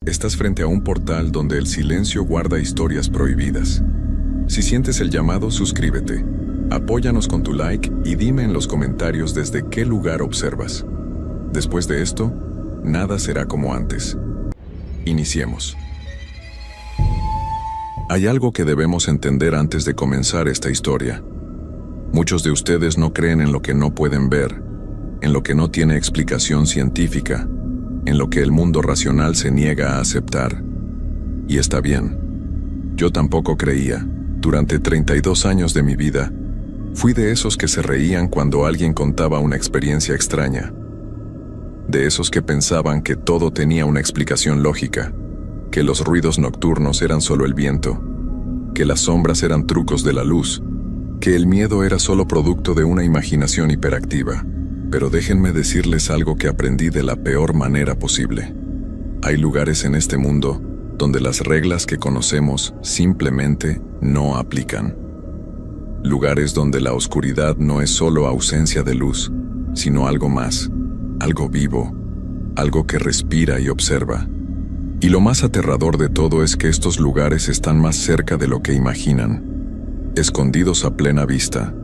Estás frente a un portal donde el silencio guarda historias prohibidas. Si sientes el llamado, suscríbete. Apóyanos con tu like y dime en los comentarios desde qué lugar observas. Después de esto, nada será como antes. Iniciemos. Hay algo que debemos entender antes de comenzar esta historia. Muchos de ustedes no creen en lo que no pueden ver, en lo que no tiene explicación científica, en lo que el mundo racional se niega a aceptar. Y está bien. Yo tampoco creía. Durante 32 años de mi vida, fui de esos que se reían cuando alguien contaba una experiencia extraña. De esos que pensaban que todo tenía una explicación lógica, que los ruidos nocturnos eran solo el viento, que las sombras eran trucos de la luz, que el miedo era solo producto de una imaginación hiperactiva. Pero déjenme decirles algo que aprendí de la peor manera posible. Hay lugares en este mundo donde las reglas que conocemos simplemente no aplican. Lugares donde la oscuridad no es solo ausencia de luz, sino algo más, algo vivo, algo que respira y observa. Y lo más aterrador de todo es que estos lugares están más cerca de lo que imaginan, escondidos a plena vista,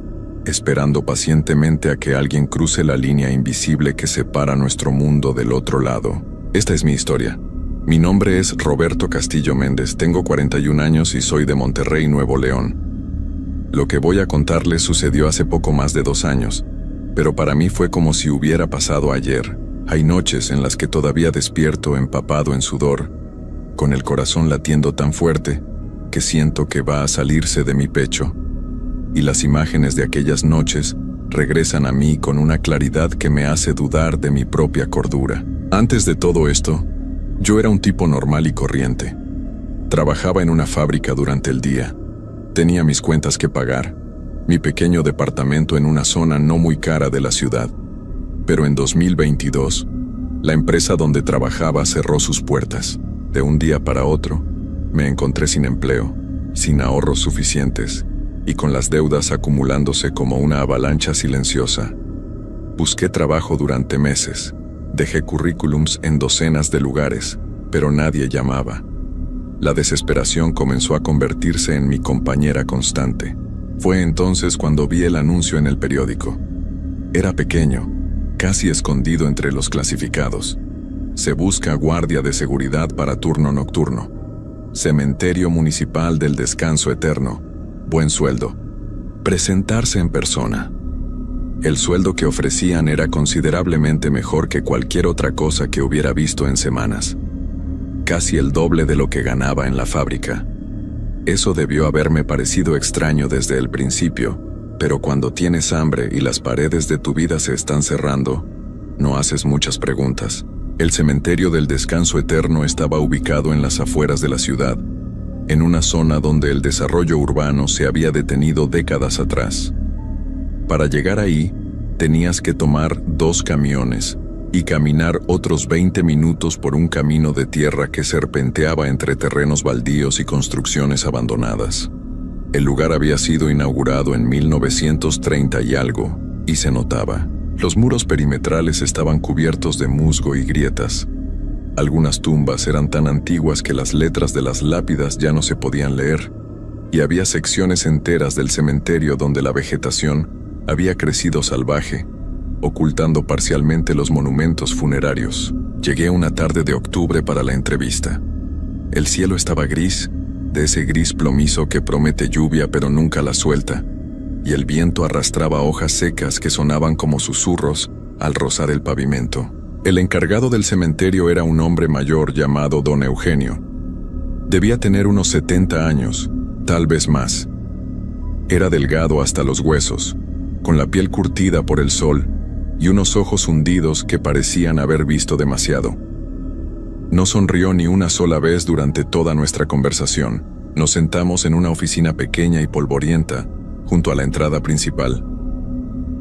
esperando pacientemente a que alguien cruce la línea invisible que separa nuestro mundo del otro lado. Esta es mi historia. Mi nombre es Roberto Castillo Méndez, tengo 41 años y soy de Monterrey, Nuevo León. Lo que voy a contarles sucedió hace poco más de 2 años, pero para mí fue como si hubiera pasado ayer. Hay noches en las que todavía despierto empapado en sudor, con el corazón latiendo tan fuerte que siento que va a salirse de mi pecho. Y las imágenes de aquellas noches regresan a mí con una claridad que me hace dudar de mi propia cordura. Antes de todo esto, yo era un tipo normal y corriente. Trabajaba en una fábrica durante el día. Tenía mis cuentas que pagar, mi pequeño departamento en una zona no muy cara de la ciudad. Pero en 2022, la empresa donde trabajaba cerró sus puertas. De un día para otro, me encontré sin empleo, sin ahorros suficientes, y con las deudas acumulándose como una avalancha silenciosa. Busqué trabajo durante meses, dejé currículums en docenas de lugares, pero nadie llamaba. La desesperación comenzó a convertirse en mi compañera constante. Fue entonces cuando vi el anuncio en el periódico. Era pequeño, casi escondido entre los clasificados. Se busca guardia de seguridad para turno nocturno. Cementerio Municipal del Descanso Eterno. Buen sueldo. Presentarse en persona. El sueldo que ofrecían era considerablemente mejor que cualquier otra cosa que hubiera visto en semanas. Casi el doble de lo que ganaba en la fábrica. Eso debió haberme parecido extraño desde el principio, pero cuando tienes hambre y las paredes de tu vida se están cerrando, no haces muchas preguntas. El cementerio del Descanso Eterno estaba ubicado en las afueras de la ciudad, en una zona donde el desarrollo urbano se había detenido décadas atrás. Para llegar ahí, tenías que tomar 2 camiones y caminar otros 20 minutos por un camino de tierra que serpenteaba entre terrenos baldíos y construcciones abandonadas. El lugar había sido inaugurado en 1930 y algo, y se notaba. Los muros perimetrales estaban cubiertos de musgo y grietas. Algunas tumbas eran tan antiguas que las letras de las lápidas ya no se podían leer, y había secciones enteras del cementerio donde la vegetación había crecido salvaje, ocultando parcialmente los monumentos funerarios. Llegué una tarde de octubre para la entrevista. El cielo estaba gris, de ese gris plomizo que promete lluvia pero nunca la suelta, y el viento arrastraba hojas secas que sonaban como susurros al rozar el pavimento. El encargado del cementerio era un hombre mayor llamado Don Eugenio. Debía tener unos 70 años, tal vez más. Era delgado hasta los huesos, con la piel curtida por el sol y unos ojos hundidos que parecían haber visto demasiado. No sonrió ni una sola vez durante toda nuestra conversación. Nos sentamos en una oficina pequeña y polvorienta, junto a la entrada principal.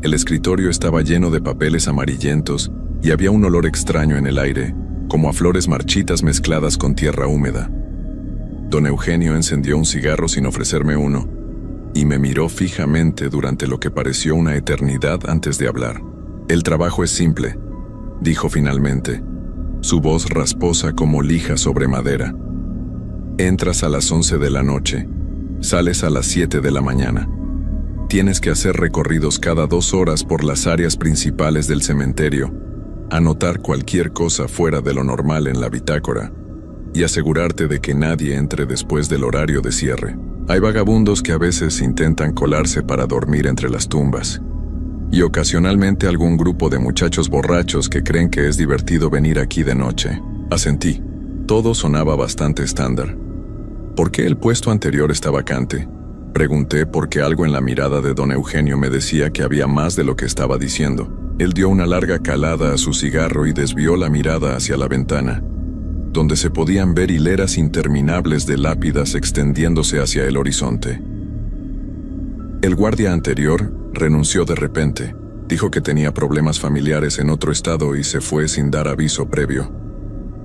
El escritorio estaba lleno de papeles amarillentos y había un olor extraño en el aire, como a flores marchitas mezcladas con tierra húmeda. Don Eugenio encendió un cigarro sin ofrecerme uno, y me miró fijamente durante lo que pareció una eternidad antes de hablar. «El trabajo es simple», dijo finalmente. su voz rasposa como lija sobre madera. Entras a las 11 de la noche, sales a las 7 de la mañana. Tienes que hacer recorridos cada 2 horas por las áreas principales del cementerio, anotar cualquier cosa fuera de lo normal en la bitácora y asegurarte de que nadie entre después del horario de cierre. Hay vagabundos que a veces intentan colarse para dormir entre las tumbas, y ocasionalmente algún grupo de muchachos borrachos que creen que es divertido venir aquí de noche. Asentí. Todo sonaba bastante estándar. ¿Por qué el puesto anterior está vacante? Pregunté porque algo en la mirada de don Eugenio me decía que había más de lo que estaba diciendo. Él dio una larga calada a su cigarro y desvió la mirada hacia la ventana, donde se podían ver hileras interminables de lápidas extendiéndose hacia el horizonte. El guardia anterior renunció de repente. Dijo que tenía problemas familiares en otro estado y se fue sin dar aviso previo.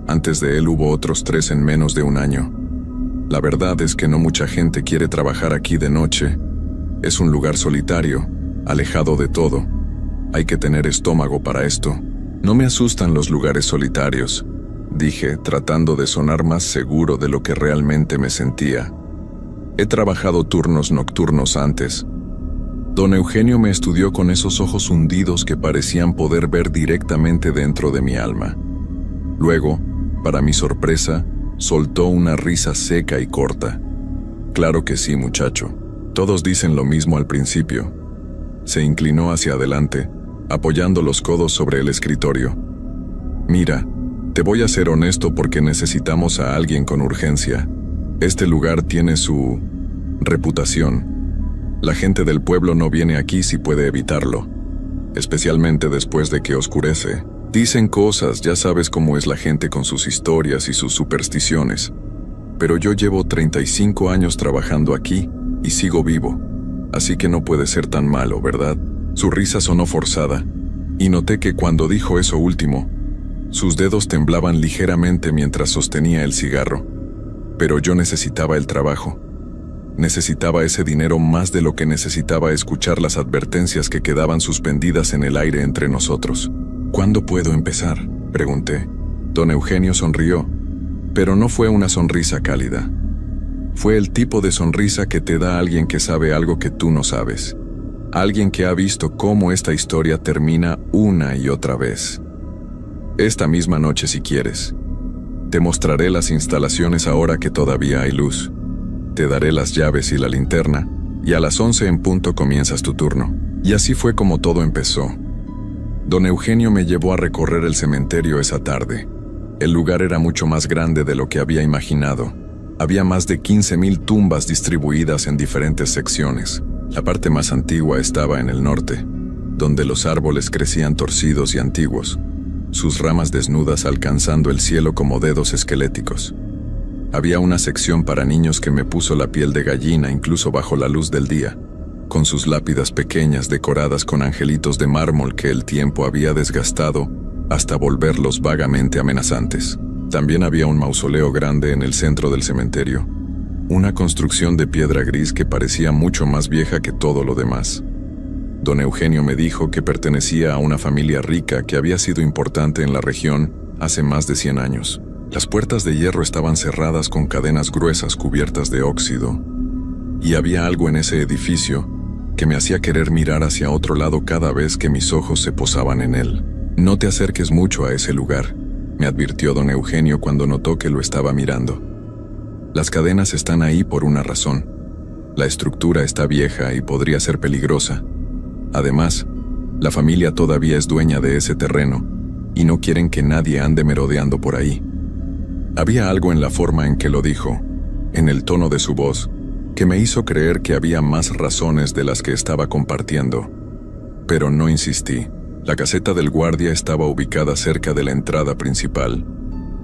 Antes de él hubo otros 3 en menos de un año. La verdad es que no mucha gente quiere trabajar aquí de noche. Es un lugar solitario, alejado de todo. Hay que tener estómago para esto. No me asustan los lugares solitarios, dije, tratando de sonar más seguro de lo que realmente me sentía. He trabajado turnos nocturnos antes. Don Eugenio me estudió con esos ojos hundidos que parecían poder ver directamente dentro de mi alma. Luego, para mi sorpresa, soltó una risa seca y corta. Claro que sí, muchacho. Todos dicen lo mismo al principio. Se inclinó hacia adelante, apoyando los codos sobre el escritorio. Mira, te voy a ser honesto porque necesitamos a alguien con urgencia. Este lugar tiene su reputación. La gente del pueblo no viene aquí si puede evitarlo, especialmente después de que oscurece. Dicen cosas, ya sabes cómo es la gente con sus historias y sus supersticiones. Pero yo llevo 35 años trabajando aquí y sigo vivo, así que no puede ser tan malo, ¿verdad? Su risa sonó forzada, y noté que cuando dijo eso último, sus dedos temblaban ligeramente mientras sostenía el cigarro. Pero yo necesitaba el trabajo. Necesitaba ese dinero más de lo que necesitaba escuchar las advertencias que quedaban suspendidas en el aire entre nosotros. ¿Cuándo puedo empezar?, pregunté. Don Eugenio sonrió, pero no fue una sonrisa cálida. Fue el tipo de sonrisa que te da alguien que sabe algo que tú no sabes. Alguien que ha visto cómo esta historia termina una y otra vez. Esta misma noche si quieres. Te mostraré las instalaciones ahora que todavía hay luz. Te daré las llaves y la linterna, y a las 11 en punto comienzas tu turno. Y así fue como todo empezó. Don Eugenio me llevó a recorrer el cementerio esa tarde. El lugar era mucho más grande de lo que había imaginado. Había más de 15,000 tumbas distribuidas en diferentes secciones. La parte más antigua estaba en el norte, donde los árboles crecían torcidos y antiguos, sus ramas desnudas alcanzando el cielo como dedos esqueléticos. Había una sección para niños que me puso la piel de gallina incluso bajo la luz del día, con sus lápidas pequeñas decoradas con angelitos de mármol que el tiempo había desgastado hasta volverlos vagamente amenazantes. También había un mausoleo grande en el centro del cementerio, una construcción de piedra gris que parecía mucho más vieja que todo lo demás. Don Eugenio me dijo que pertenecía a una familia rica que había sido importante en la región hace más de 100 años. Las puertas de hierro estaban cerradas con cadenas gruesas cubiertas de óxido, y había algo en ese edificio que me hacía querer mirar hacia otro lado cada vez que mis ojos se posaban en él. No te acerques mucho a ese lugar, me advirtió don Eugenio cuando notó que lo estaba mirando. Las cadenas están ahí por una razón. La estructura está vieja y podría ser peligrosa. Además, la familia todavía es dueña de ese terreno y no quieren que nadie ande merodeando por ahí. Había algo en la forma en que lo dijo, en el tono de su voz, que me hizo creer que había más razones de las que estaba compartiendo. Pero no insistí. La caseta del guardia estaba ubicada cerca de la entrada principal.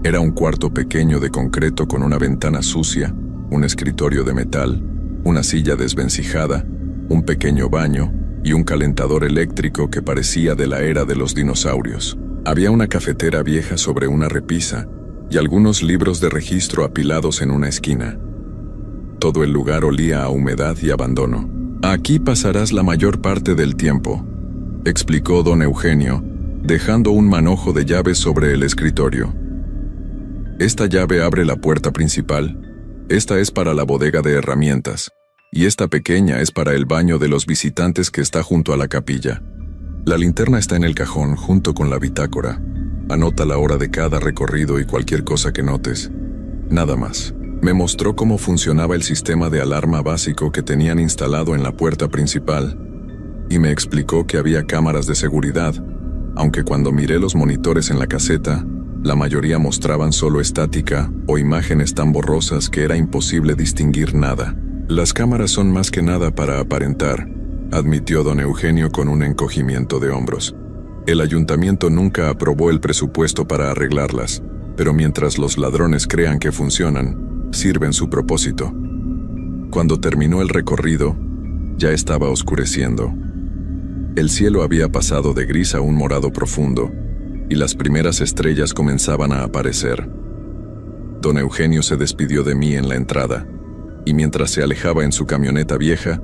Era un cuarto pequeño de concreto con una ventana sucia, un escritorio de metal, una silla desvencijada, un pequeño baño y un calentador eléctrico que parecía de la era de los dinosaurios. Había una cafetera vieja sobre una repisa y algunos libros de registro apilados en una esquina. Todo el lugar olía a humedad y abandono. Aquí pasarás la mayor parte del tiempo, explicó don Eugenio, dejando un manojo de llaves sobre el escritorio. Esta llave abre la puerta principal, esta es para la bodega de herramientas, y esta pequeña es para el baño de los visitantes que está junto a la capilla. La linterna está en el cajón junto con la bitácora. Anota la hora de cada recorrido y cualquier cosa que notes. Nada más. Me mostró cómo funcionaba el sistema de alarma básico que tenían instalado en la puerta principal, y me explicó que había cámaras de seguridad, aunque cuando miré los monitores en la caseta, la mayoría mostraban solo estática o imágenes tan borrosas que era imposible distinguir nada. Las cámaras son más que nada para aparentar, admitió don Eugenio con un encogimiento de hombros. El ayuntamiento nunca aprobó el presupuesto para arreglarlas, pero mientras los ladrones crean que funcionan, sirven su propósito. Cuando terminó el recorrido, ya estaba oscureciendo. El cielo había pasado de gris a un morado profundo, y las primeras estrellas comenzaban a aparecer. Don Eugenio se despidió de mí en la entrada, y mientras se alejaba en su camioneta vieja,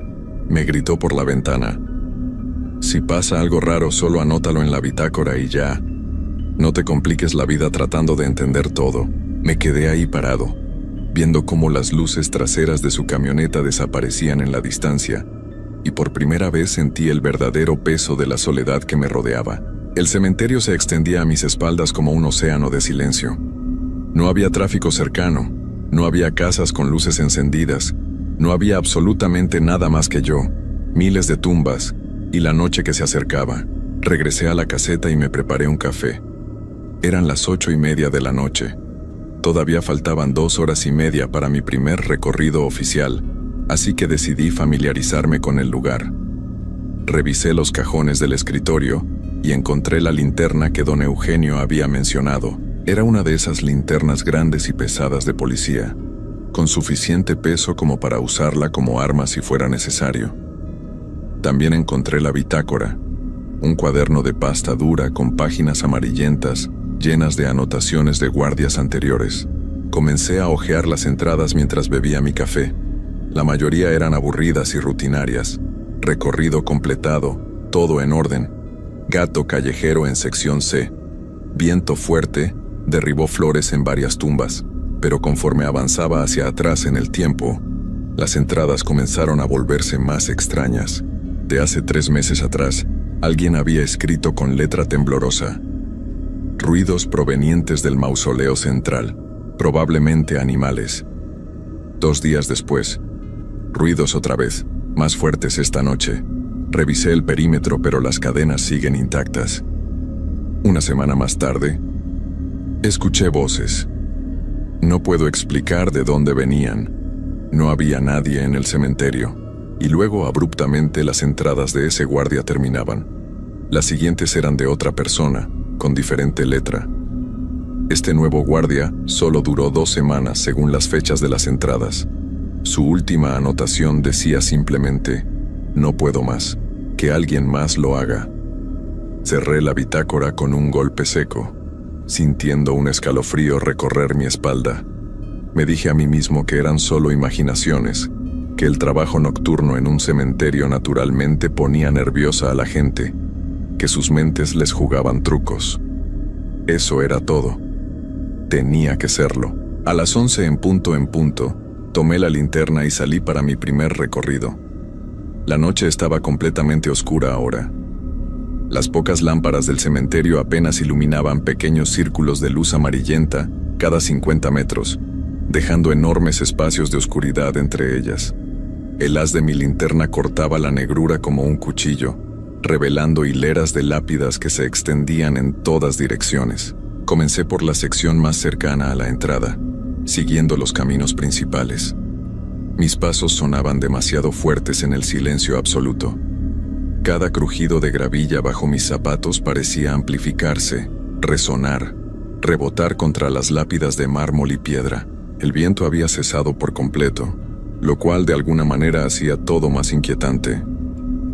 me gritó por la ventana: «Si pasa algo raro, solo anótalo en la bitácora y ya. No te compliques la vida tratando de entender todo». Me quedé ahí parado, viendo cómo las luces traseras de su camioneta desaparecían en la distancia, y por primera vez sentí el verdadero peso de la soledad que me rodeaba. El cementerio se extendía a mis espaldas como un océano de silencio. No había tráfico cercano, no había casas con luces encendidas, no había absolutamente nada más que yo, miles de tumbas, y la noche que se acercaba. Regresé a la caseta y me preparé un café. Eran las 8:30 de la noche. Todavía faltaban 2 horas y media para mi primer recorrido oficial, así que decidí familiarizarme con el lugar. Revisé los cajones del escritorio y encontré la linterna que don Eugenio había mencionado. Era una de esas linternas grandes y pesadas de policía, con suficiente peso como para usarla como arma si fuera necesario. También encontré la bitácora, un cuaderno de pasta dura con páginas amarillentas llenas de anotaciones de guardias anteriores. Comencé a hojear las entradas mientras bebía mi café. La mayoría eran aburridas y rutinarias. Recorrido completado, todo en orden. Gato callejero en sección C. Viento fuerte, derribó flores en varias tumbas, pero conforme avanzaba hacia atrás en el tiempo, las entradas comenzaron a volverse más extrañas. De hace 3 meses atrás, alguien había escrito con letra temblorosa: «Ruidos provenientes del mausoleo central, probablemente animales». 2 días después, ruidos otra vez, más fuertes esta noche. Revisé el perímetro, pero las cadenas siguen intactas. 1 semana más tarde, escuché voces. No puedo explicar de dónde venían. No había nadie en el cementerio, y luego abruptamente las entradas de ese guardia terminaban. Las siguientes eran de otra persona, con diferente letra. Este nuevo guardia solo duró 2 semanas según las fechas de las entradas. Su última anotación decía simplemente: «No puedo más, que alguien más lo haga». Cerré la bitácora con un golpe seco, sintiendo un escalofrío recorrer mi espalda. Me dije a mí mismo que eran solo imaginaciones, que el trabajo nocturno en un cementerio naturalmente ponía nerviosa a la gente, que sus mentes les jugaban trucos. Eso era todo. Tenía que serlo. A las 11 en punto, tomé la linterna y salí para mi primer recorrido. La noche estaba completamente oscura ahora. Las pocas lámparas del cementerio apenas iluminaban pequeños círculos de luz amarillenta cada 50 metros, dejando enormes espacios de oscuridad entre ellas. El haz de mi linterna cortaba la negrura como un cuchillo, revelando hileras de lápidas que se extendían en todas direcciones. Comencé por la sección más cercana a la entrada, siguiendo los caminos principales. Mis pasos sonaban demasiado fuertes en el silencio absoluto. Cada crujido de gravilla bajo mis zapatos parecía amplificarse, resonar, rebotar contra las lápidas de mármol y piedra. El viento había cesado por completo, lo cual de alguna manera hacía todo más inquietante.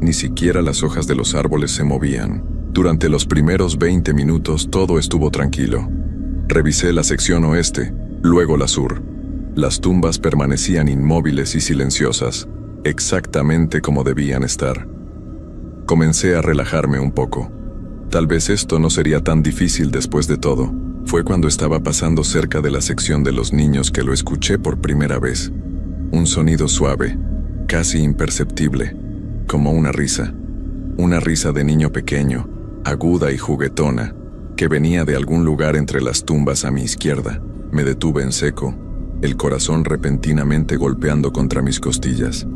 Ni siquiera las hojas de los árboles se movían. Durante los primeros 20 minutos todo estuvo tranquilo. Revisé la sección oeste, luego la sur. Las tumbas permanecían inmóviles y silenciosas, exactamente como debían estar. Comencé a relajarme un poco. Tal vez esto no sería tan difícil después de todo. Fue cuando estaba pasando cerca de la sección de los niños que lo escuché por primera vez. Un sonido suave, casi imperceptible, como una risa de niño pequeño, aguda y juguetona, que venía de algún lugar entre las tumbas a mi izquierda. Me detuve en seco, el corazón repentinamente golpeando contra mis costillas.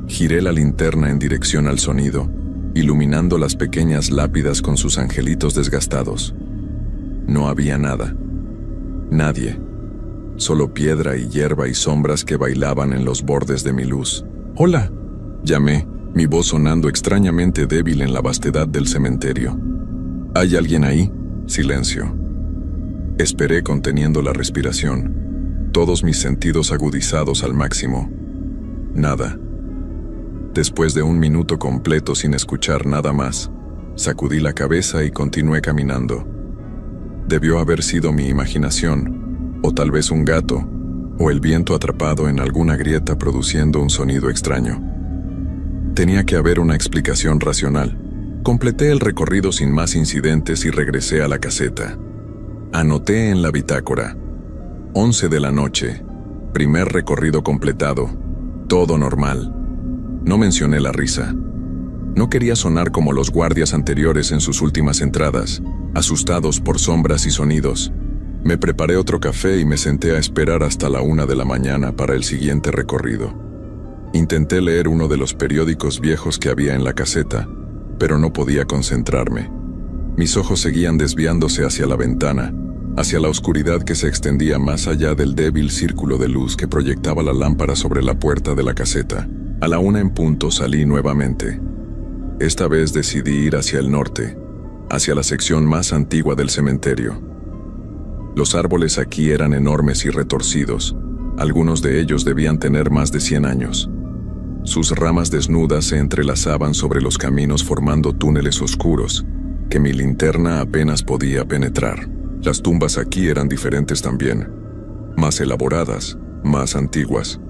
Giré la linterna en dirección al sonido, iluminando las pequeñas lápidas con sus angelitos desgastados. No había nada. Nadie. Solo piedra y hierba y sombras que bailaban en los bordes de mi luz. «¡Hola!», llamé, mi voz sonando extrañamente débil en la vastedad del cementerio. «¿Hay alguien ahí?». Silencio. Esperé conteniendo la respiración, todos mis sentidos agudizados al máximo. Nada. Después de 1 minuto completo sin escuchar nada más, sacudí la cabeza y continué caminando. Debió haber sido mi imaginación, o tal vez un gato, o el viento atrapado en alguna grieta produciendo un sonido extraño. Tenía que haber una explicación racional. Completé el recorrido sin más incidentes y regresé a la caseta. Anoté en la bitácora: 11 de la noche, primer recorrido completado, todo normal. No mencioné la risa. No quería sonar como los guardias anteriores en sus últimas entradas, asustados por sombras y sonidos. Me preparé otro café y me senté a esperar hasta la 1 de la mañana para el siguiente recorrido. Intenté leer uno de los periódicos viejos que había en la caseta, pero no podía concentrarme. Mis ojos seguían desviándose hacia la ventana, hacia la oscuridad que se extendía más allá del débil círculo de luz que proyectaba la lámpara sobre la puerta de la caseta. A la 1 en punto salí nuevamente. Esta vez decidí ir hacia el norte, hacia la sección más antigua del cementerio. Los árboles aquí eran enormes y retorcidos, algunos de ellos debían tener más de 100 años. Sus ramas desnudas se entrelazaban sobre los caminos formando túneles oscuros, que mi linterna apenas podía penetrar. Las tumbas aquí eran diferentes también, más elaboradas, más antiguas.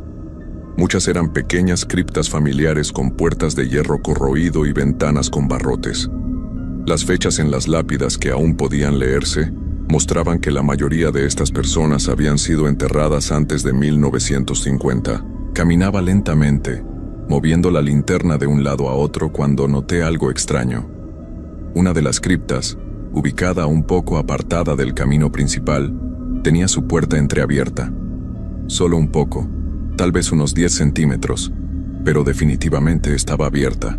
Muchas eran pequeñas criptas familiares con puertas de hierro corroído y ventanas con barrotes. Las fechas en las lápidas, que aún podían leerse, mostraban que la mayoría de estas personas habían sido enterradas antes de 1950. Caminaba lentamente, moviendo la linterna de un lado a otro cuando noté algo extraño. Una de las criptas, ubicada un poco apartada del camino principal, tenía su puerta entreabierta. Solo un poco, tal vez unos 10 centímetros, pero definitivamente estaba abierta.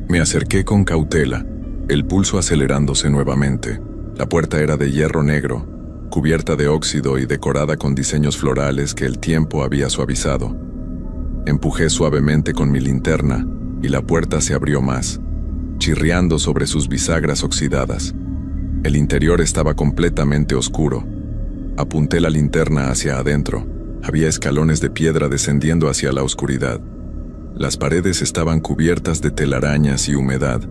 Me acerqué con cautela, el pulso acelerándose nuevamente. La puerta era de hierro negro, cubierta de óxido y decorada con diseños florales que el tiempo había suavizado. Empujé suavemente con mi linterna y la puerta se abrió más, chirriando sobre sus bisagras oxidadas. El interior estaba completamente oscuro. Apunté la linterna hacia adentro. Había escalones de piedra descendiendo hacia la oscuridad. Las paredes estaban cubiertas de telarañas y humedad.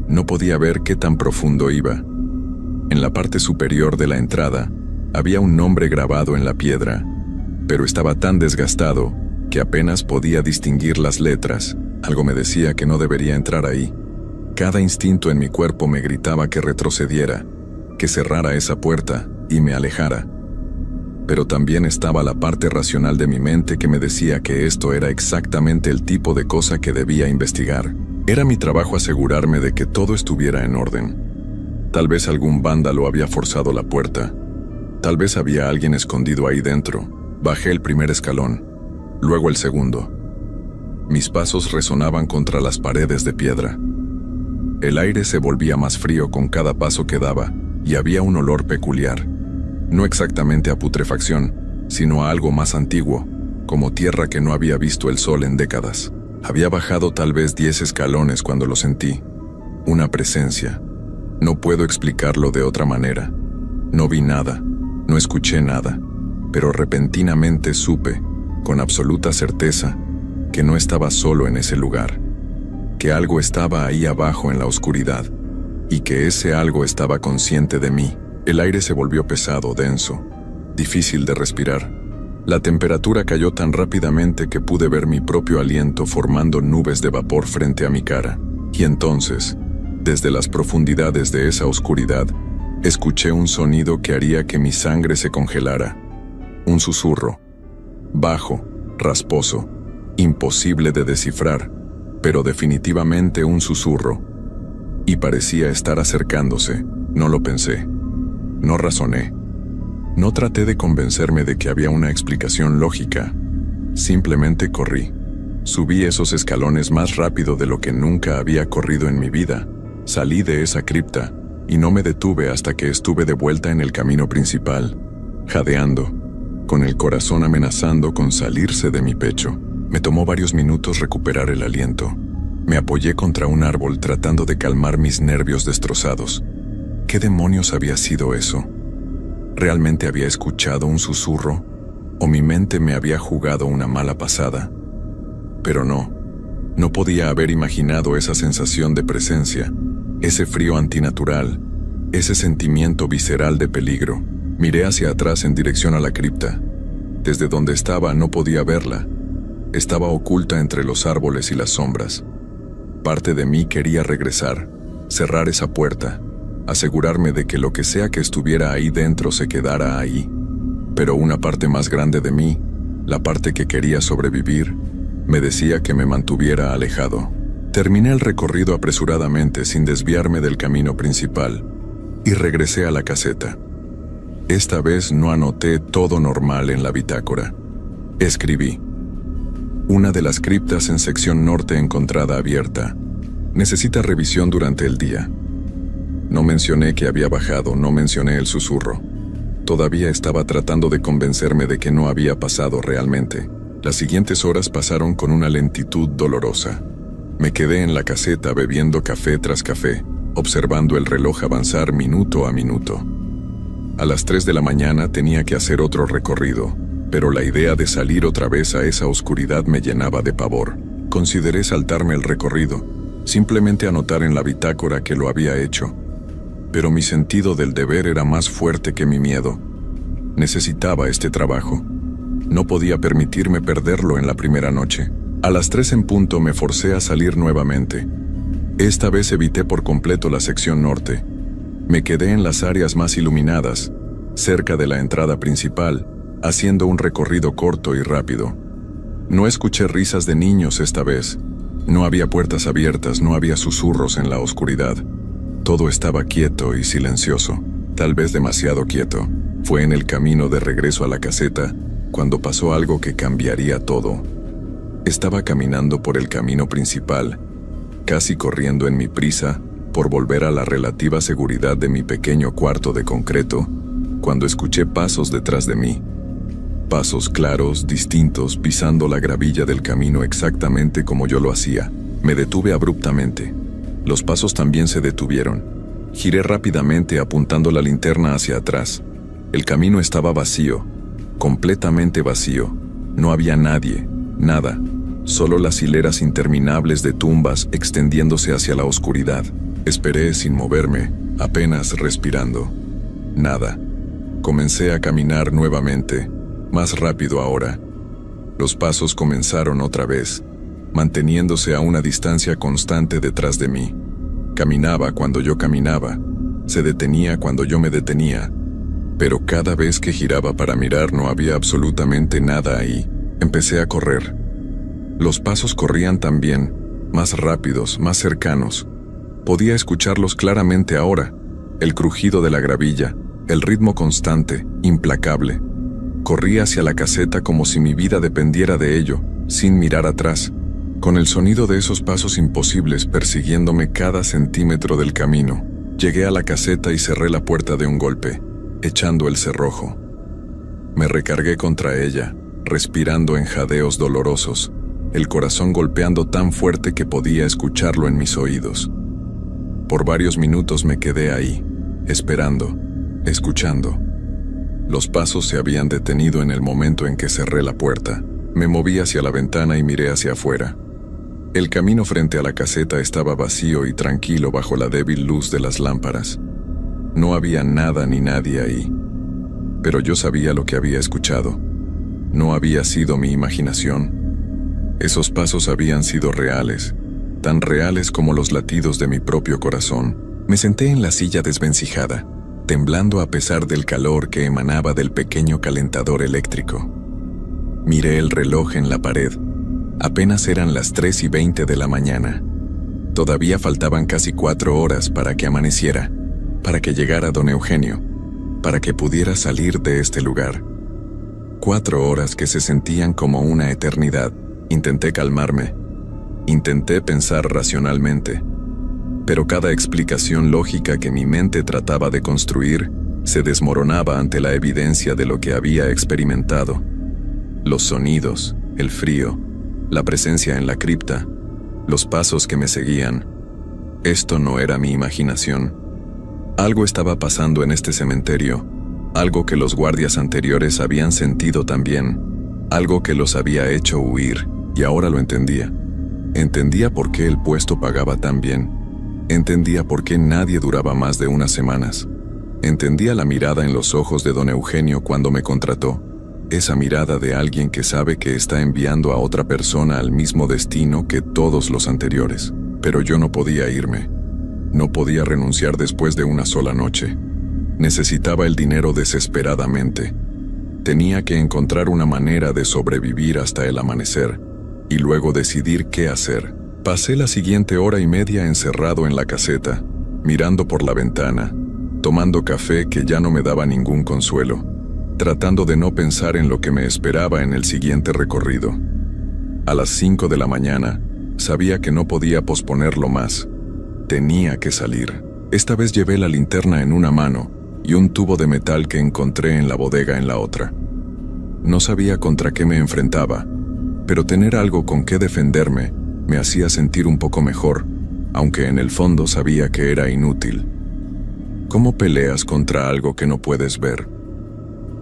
No podía ver qué tan profundo iba. En la parte superior de la entrada, había un nombre grabado en la piedra, pero estaba tan desgastado que apenas podía distinguir las letras. Algo me decía que no debería entrar ahí. Cada instinto en mi cuerpo me gritaba que retrocediera, que cerrara esa puerta y me alejara. Pero también estaba la parte racional de mi mente que me decía que esto era exactamente el tipo de cosa que debía investigar. Era mi trabajo asegurarme de que todo estuviera en orden. Tal vez algún vándalo había forzado la puerta. Tal vez había alguien escondido ahí dentro. Bajé el primer escalón, luego el segundo. Mis pasos resonaban contra las paredes de piedra. El aire se volvía más frío con cada paso que daba, y había un olor peculiar. No exactamente a putrefacción, sino a algo más antiguo, como tierra que no había visto el sol en décadas. Había bajado tal vez 10 escalones cuando lo sentí. Una presencia. No puedo explicarlo de otra manera. No vi nada, no escuché nada, pero repentinamente supe, con absoluta certeza, que no estaba solo en ese lugar, que algo estaba ahí abajo en la oscuridad, y que ese algo estaba consciente de mí. El aire se volvió pesado, denso, difícil de respirar. La temperatura cayó tan rápidamente que pude ver mi propio aliento formando nubes de vapor frente a mi cara. Y entonces, desde las profundidades de esa oscuridad, Escuché un sonido que haría que mi sangre se congelara. Un susurro. Bajo, rasposo, imposible de descifrar, pero definitivamente un susurro. Y parecía estar acercándose. No lo pensé. No razoné. No traté de convencerme de que había una explicación lógica. Simplemente corrí. Subí esos escalones más rápido de lo que nunca había corrido en mi vida. Salí de esa cripta y no me detuve hasta que estuve de vuelta en el camino principal, jadeando, con el corazón amenazando con salirse de mi pecho. Me tomó varios minutos recuperar el aliento. Me apoyé contra un árbol tratando de calmar mis nervios destrozados. ¿Qué demonios había sido eso? ¿Realmente había escuchado un susurro? ¿O mi mente me había jugado una mala pasada? Pero no podía haber imaginado esa sensación de presencia, ese frío antinatural, ese sentimiento visceral de peligro. Miré hacia atrás en dirección a la cripta. Desde donde estaba no podía verla. Estaba oculta entre los árboles y las sombras. Parte de mí quería regresar, cerrar esa puerta, asegurarme de que lo que sea que estuviera ahí dentro se quedara ahí. Pero una parte más grande de mí, la parte que quería sobrevivir, me decía que me mantuviera alejado. Terminé el recorrido apresuradamente sin desviarme del camino principal y regresé a la caseta. Esta vez no anoté todo normal en la bitácora. Escribí: una de las criptas en sección norte encontrada abierta. Necesita revisión durante el día. No mencioné que había bajado, no mencioné el susurro. Todavía estaba tratando de convencerme de que no había pasado realmente. Las siguientes horas pasaron con una lentitud dolorosa. Me quedé en la caseta bebiendo café tras café, observando el reloj avanzar minuto a minuto. A las 3 de la mañana tenía que hacer otro recorrido, pero la idea de salir otra vez a esa oscuridad me llenaba de pavor. Consideré saltarme el recorrido, simplemente anotar en la bitácora que lo había hecho. Pero mi sentido del deber era más fuerte que mi miedo. Necesitaba este trabajo. No podía permitirme perderlo en la primera noche. A las 3 en punto me forcé a salir nuevamente. Esta vez evité por completo la sección norte. Me quedé en las áreas más iluminadas, cerca de la entrada principal, haciendo un recorrido corto y rápido. No escuché risas de niños esta vez. No había puertas abiertas, no había susurros en la oscuridad. Todo estaba quieto y silencioso, tal vez demasiado quieto. Fue en el camino de regreso a la caseta cuando pasó algo que cambiaría todo. Estaba caminando por el camino principal, casi corriendo en mi prisa por volver a la relativa seguridad de mi pequeño cuarto de concreto, cuando escuché pasos detrás de mí. Pasos claros, distintos, pisando la gravilla del camino exactamente como yo lo hacía. Me detuve abruptamente. Los pasos también se detuvieron. Giré rápidamente apuntando la linterna hacia atrás. El camino estaba vacío, completamente vacío. No había nadie, nada, solo las hileras interminables de tumbas extendiéndose hacia la oscuridad. Esperé sin moverme, apenas respirando. Nada. Comencé a caminar nuevamente, más rápido ahora. Los pasos comenzaron otra vez, manteniéndose a una distancia constante detrás de mí. Caminaba cuando yo caminaba, se detenía cuando yo me detenía, pero cada vez que giraba para mirar no había absolutamente nada ahí. Empecé a correr. Los pasos corrían también, más rápidos, más cercanos. Podía escucharlos claramente ahora, el crujido de la gravilla, el ritmo constante, implacable. Corrí hacia la caseta como si mi vida dependiera de ello, sin mirar atrás, con el sonido de esos pasos imposibles persiguiéndome cada centímetro del camino. Llegué a la caseta y cerré la puerta de un golpe, echando el cerrojo. Me recargué contra ella, respirando en jadeos dolorosos, el corazón golpeando tan fuerte que podía escucharlo en mis oídos. Por varios minutos me quedé ahí, esperando, escuchando. Los pasos se habían detenido en el momento en que cerré la puerta. Me moví hacia la ventana y miré hacia afuera. El camino frente a la caseta estaba vacío y tranquilo bajo la débil luz de las lámparas. No había nada ni nadie ahí. Pero yo sabía lo que había escuchado. No había sido mi imaginación. Esos pasos habían sido reales, tan reales como los latidos de mi propio corazón. Me senté en la silla desvencijada. temblando a pesar del calor que emanaba del pequeño calentador eléctrico. Miré el reloj en la pared. Apenas eran las 3:20 de la mañana. Todavía faltaban casi 4 horas para que amaneciera, para que llegara don Eugenio, para que pudiera salir de este lugar. 4 horas que se sentían como una eternidad. Intenté calmarme. Intenté pensar racionalmente. Pero cada explicación lógica que mi mente trataba de construir se desmoronaba ante la evidencia de lo que había experimentado. Los sonidos, el frío, la presencia en la cripta, los pasos que me seguían. Esto no era mi imaginación. Algo estaba pasando en este cementerio, algo que los guardias anteriores habían sentido también, algo que los había hecho huir, y ahora lo entendía. Entendía por qué el puesto pagaba tan bien. Entendía por qué nadie duraba más de unas semanas. Entendía la mirada en los ojos de don Eugenio cuando me contrató. Esa mirada de alguien que sabe que está enviando a otra persona al mismo destino que todos los anteriores. Pero yo no podía irme. No podía renunciar después de una sola noche. Necesitaba el dinero desesperadamente. Tenía que encontrar una manera de sobrevivir hasta el amanecer, y luego decidir qué hacer. Pasé la siguiente 1:30 encerrado en la caseta, mirando por la ventana, tomando café que ya no me daba ningún consuelo, tratando de no pensar en lo que me esperaba en el siguiente recorrido. A las 5 de la mañana, sabía que no podía posponerlo más. Tenía que salir. Esta vez llevé la linterna en una mano y un tubo de metal que encontré en la bodega en la otra. No sabía contra qué me enfrentaba, pero tener algo con qué defenderme me hacía sentir un poco mejor, aunque en el fondo sabía que era inútil. ¿Cómo peleas contra algo que no puedes ver?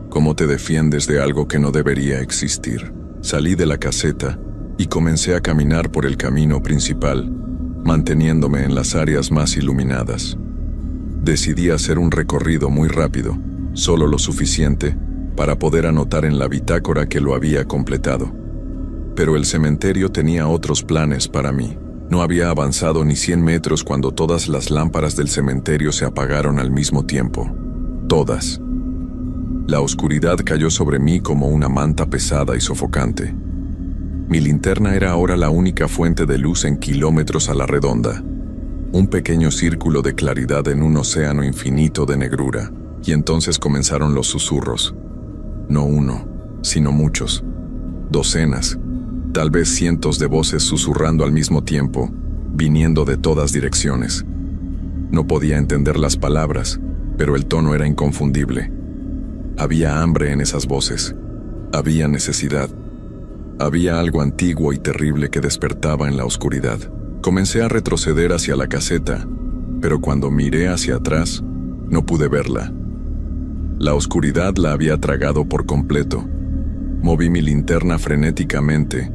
¿Cómo te defiendes de algo que no debería existir? Salí de la caseta y comencé a caminar por el camino principal, manteniéndome en las áreas más iluminadas. Decidí hacer un recorrido muy rápido, solo lo suficiente para poder anotar en la bitácora que lo había completado. Pero el cementerio tenía otros planes para mí. No había avanzado ni 100 metros cuando todas las lámparas del cementerio se apagaron al mismo tiempo. Todas. La oscuridad cayó sobre mí como una manta pesada y sofocante. Mi linterna era ahora la única fuente de luz en kilómetros a la redonda. Un pequeño círculo de claridad en un océano infinito de negrura. Y entonces comenzaron los susurros. No uno, sino muchos. Docenas. Tal vez cientos de voces susurrando al mismo tiempo, viniendo de todas direcciones. No podía entender las palabras, pero el tono era inconfundible. Había hambre en esas voces. Había necesidad. Había algo antiguo y terrible que despertaba en la oscuridad. Comencé a retroceder hacia la caseta, pero cuando miré hacia atrás, no pude verla. La oscuridad la había tragado por completo. Moví mi linterna frenéticamente,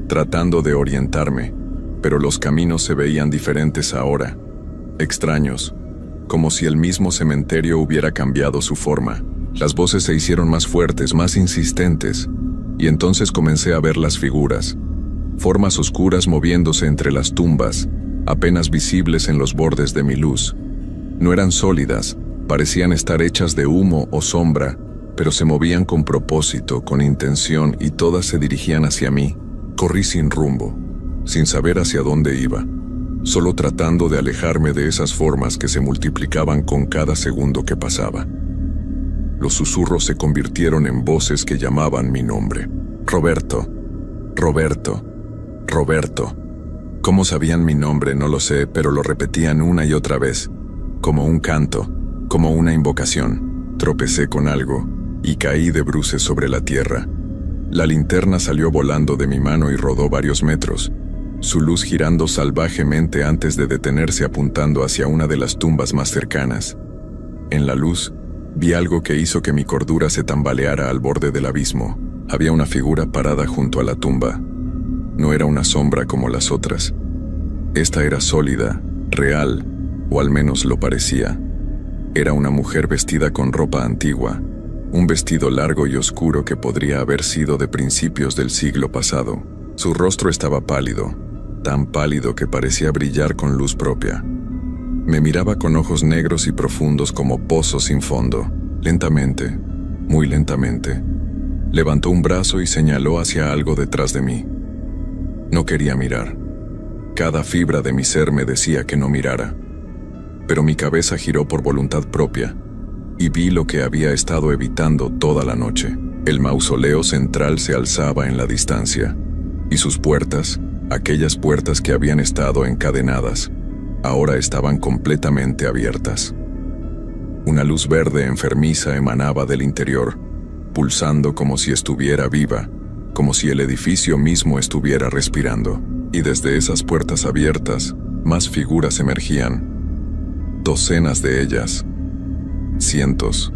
tratando de orientarme, pero los caminos se veían diferentes ahora, extraños, como si el mismo cementerio hubiera cambiado su forma. Las voces se hicieron más fuertes, más insistentes, y entonces comencé a ver las figuras, formas oscuras moviéndose entre las tumbas, apenas visibles en los bordes de mi luz. No eran sólidas, parecían estar hechas de humo o sombra, pero se movían con propósito, con intención, y todas se dirigían hacia mí. Corrí sin rumbo, sin saber hacia dónde iba, solo tratando de alejarme de esas formas que se multiplicaban con cada segundo que pasaba. Los susurros se convirtieron en voces que llamaban mi nombre. Roberto, Roberto, Roberto. ¿Cómo sabían mi nombre? No lo sé, pero lo repetían una y otra vez, como un canto, como una invocación. Tropecé con algo y caí de bruces sobre la tierra. La linterna salió volando de mi mano y rodó varios metros, su luz girando salvajemente antes de detenerse apuntando hacia una de las tumbas más cercanas. En la luz, vi algo que hizo que mi cordura se tambaleara al borde del abismo. Había una figura parada junto a la tumba. No era una sombra como las otras. Esta era sólida, real, o al menos lo parecía. Era una mujer vestida con ropa antigua, un vestido largo y oscuro que podría haber sido de principios del siglo pasado. Su rostro estaba pálido, tan pálido que parecía brillar con luz propia. Me miraba con ojos negros y profundos como pozos sin fondo. Lentamente, muy lentamente, levantó un brazo y señaló hacia algo detrás de mí. No quería mirar. Cada fibra de mi ser me decía que no mirara. Pero mi cabeza giró por voluntad propia y vi lo que había estado evitando toda la noche. El mausoleo central se alzaba en la distancia, y sus puertas, aquellas puertas que habían estado encadenadas, ahora estaban completamente abiertas. Una luz verde enfermiza emanaba del interior, pulsando como si estuviera viva, como si el edificio mismo estuviera respirando. Y desde esas puertas abiertas, más figuras emergían. Docenas de ellas. Cientos.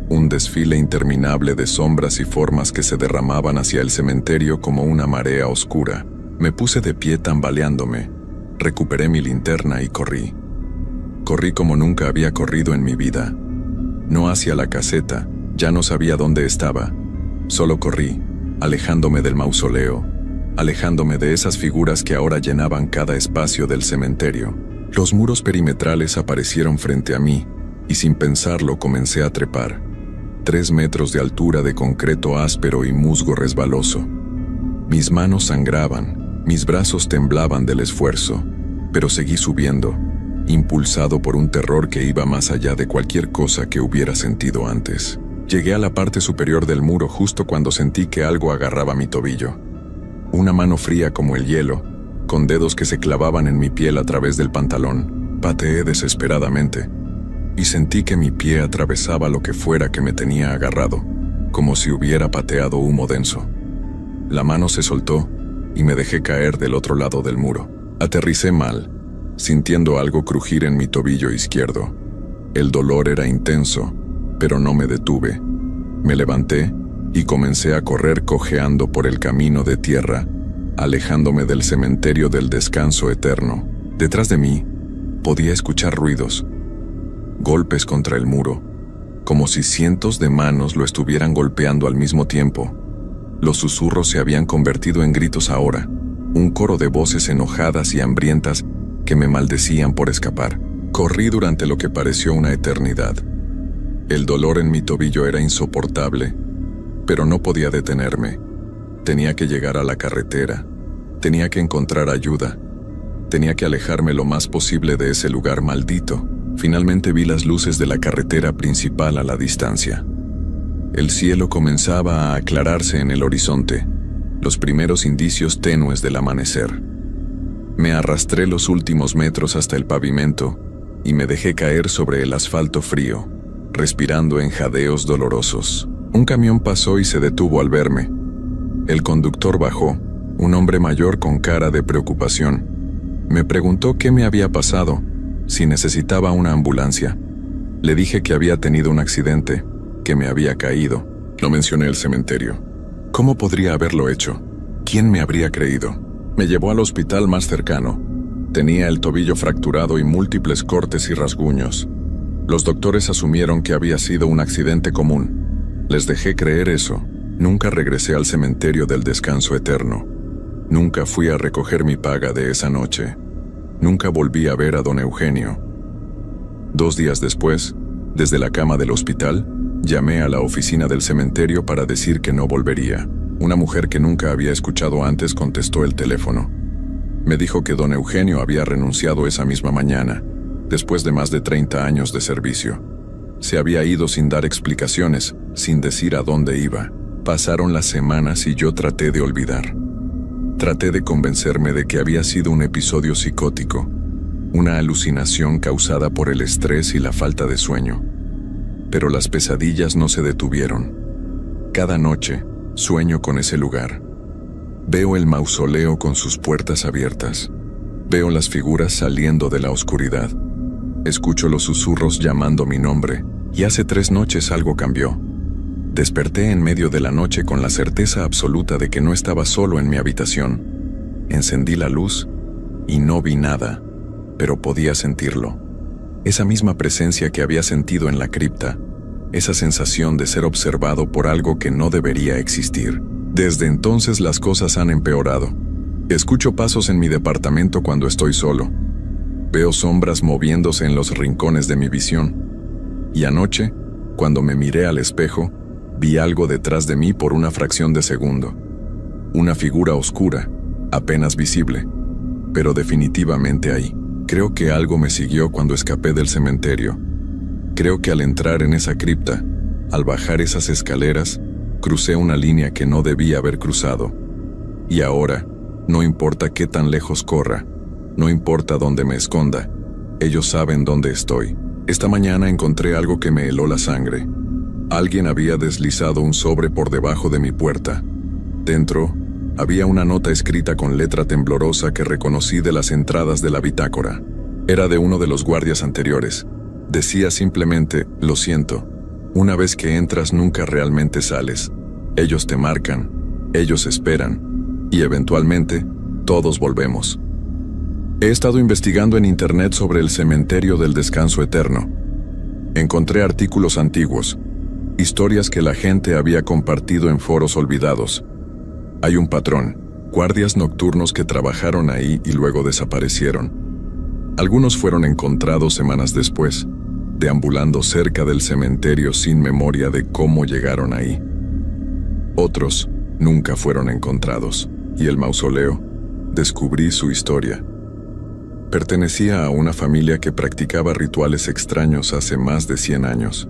Un desfile interminable de sombras y formas que se derramaban hacia el cementerio como una marea oscura. Me puse de pie tambaleándome. Recuperé mi linterna y corrí. Corrí como nunca había corrido en mi vida. No hacia la caseta, ya no sabía dónde estaba. Solo corrí, alejándome del mausoleo, alejándome de esas figuras que ahora llenaban cada espacio del cementerio. Los muros perimetrales aparecieron frente a mí, y sin pensarlo comencé a trepar. 3 metros de altura de concreto áspero y musgo resbaloso. Mis manos sangraban, mis brazos temblaban del esfuerzo, pero seguí subiendo, impulsado por un terror que iba más allá de cualquier cosa que hubiera sentido antes. Llegué a la parte superior del muro justo cuando sentí que algo agarraba mi tobillo. Una mano fría como el hielo, con dedos que se clavaban en mi piel a través del pantalón. Pateé desesperadamente, y sentí que mi pie atravesaba lo que fuera que me tenía agarrado, como si hubiera pateado humo denso. La mano se soltó, y me dejé caer del otro lado del muro. Aterricé mal, sintiendo algo crujir en mi tobillo izquierdo. El dolor era intenso, pero no me detuve. Me levanté y comencé a correr cojeando por el camino de tierra, alejándome del cementerio del descanso eterno. Detrás de mí, podía escuchar ruidos, golpes contra el muro, como si cientos de manos lo estuvieran golpeando al mismo tiempo. Los susurros se habían convertido en gritos ahora, un coro de voces enojadas y hambrientas que me maldecían por escapar. Corrí durante lo que pareció una eternidad. El dolor en mi tobillo era insoportable, pero no podía detenerme. Tenía que llegar a la carretera, tenía que encontrar ayuda, tenía que alejarme lo más posible de ese lugar maldito. Finalmente vi las luces de la carretera principal a la distancia. El cielo comenzaba a aclararse en el horizonte, los primeros indicios tenues del amanecer. Me arrastré los últimos metros hasta el pavimento y me dejé caer sobre el asfalto frío, respirando en jadeos dolorosos. Un camión pasó y se detuvo al verme. El conductor bajó, un hombre mayor con cara de preocupación. Me preguntó qué me había pasado, si necesitaba una ambulancia. Le dije que había tenido un accidente, que me había caído. No mencioné el cementerio. ¿Cómo podría haberlo hecho? ¿Quién me habría creído? Me llevó al hospital más cercano. Tenía el tobillo fracturado y múltiples cortes y rasguños. Los doctores asumieron que había sido un accidente común. Les dejé creer eso. Nunca regresé al cementerio del descanso eterno. Nunca fui a recoger mi paga de esa noche. Nunca volví a ver a don Eugenio. 2 días después, desde la cama del hospital, llamé a la oficina del cementerio para decir que no volvería. Una mujer que nunca había escuchado antes contestó el teléfono. Me dijo que don Eugenio había renunciado esa misma mañana, después de más de 30 años de servicio. Se había ido sin dar explicaciones, sin decir a dónde iba. Pasaron las semanas y yo traté de olvidar. Traté de convencerme de que había sido un episodio psicótico, una alucinación causada por el estrés y la falta de sueño. Pero las pesadillas no se detuvieron. Cada noche, sueño con ese lugar. Veo el mausoleo con sus puertas abiertas. Veo las figuras saliendo de la oscuridad. Escucho los susurros llamando mi nombre, y hace 3 noches algo cambió. Desperté en medio de la noche con la certeza absoluta de que no estaba solo en mi habitación. Encendí la luz y no vi nada, pero podía sentirlo. Esa misma presencia que había sentido en la cripta, esa sensación de ser observado por algo que no debería existir. Desde entonces las cosas han empeorado. Escucho pasos en mi departamento cuando estoy solo. Veo sombras moviéndose en los rincones de mi visión. Y anoche, cuando me miré al espejo, vi algo detrás de mí por una fracción de segundo. Una figura oscura, apenas visible, pero definitivamente ahí. Creo que algo me siguió cuando escapé del cementerio. Creo que al entrar en esa cripta, al bajar esas escaleras, crucé una línea que no debía haber cruzado. Y ahora, no importa qué tan lejos corra, no importa dónde me esconda, ellos saben dónde estoy. Esta mañana encontré algo que me heló la sangre. Alguien había deslizado un sobre por debajo de mi puerta. Dentro, había una nota escrita con letra temblorosa que reconocí de las entradas de la bitácora. Era de uno de los guardias anteriores. Decía simplemente, lo siento. Una vez que entras nunca realmente sales. Ellos te marcan, ellos esperan, y eventualmente, todos volvemos. He estado investigando en internet sobre el cementerio del descanso eterno. Encontré artículos antiguos, historias que la gente había compartido en foros olvidados. Hay un patrón, guardias nocturnos que trabajaron ahí y luego desaparecieron. Algunos fueron encontrados semanas después, deambulando cerca del cementerio sin memoria de cómo llegaron ahí. Otros nunca fueron encontrados, y el mausoleo, descubrí su historia. Pertenecía a una familia que practicaba rituales extraños hace más de 100 años.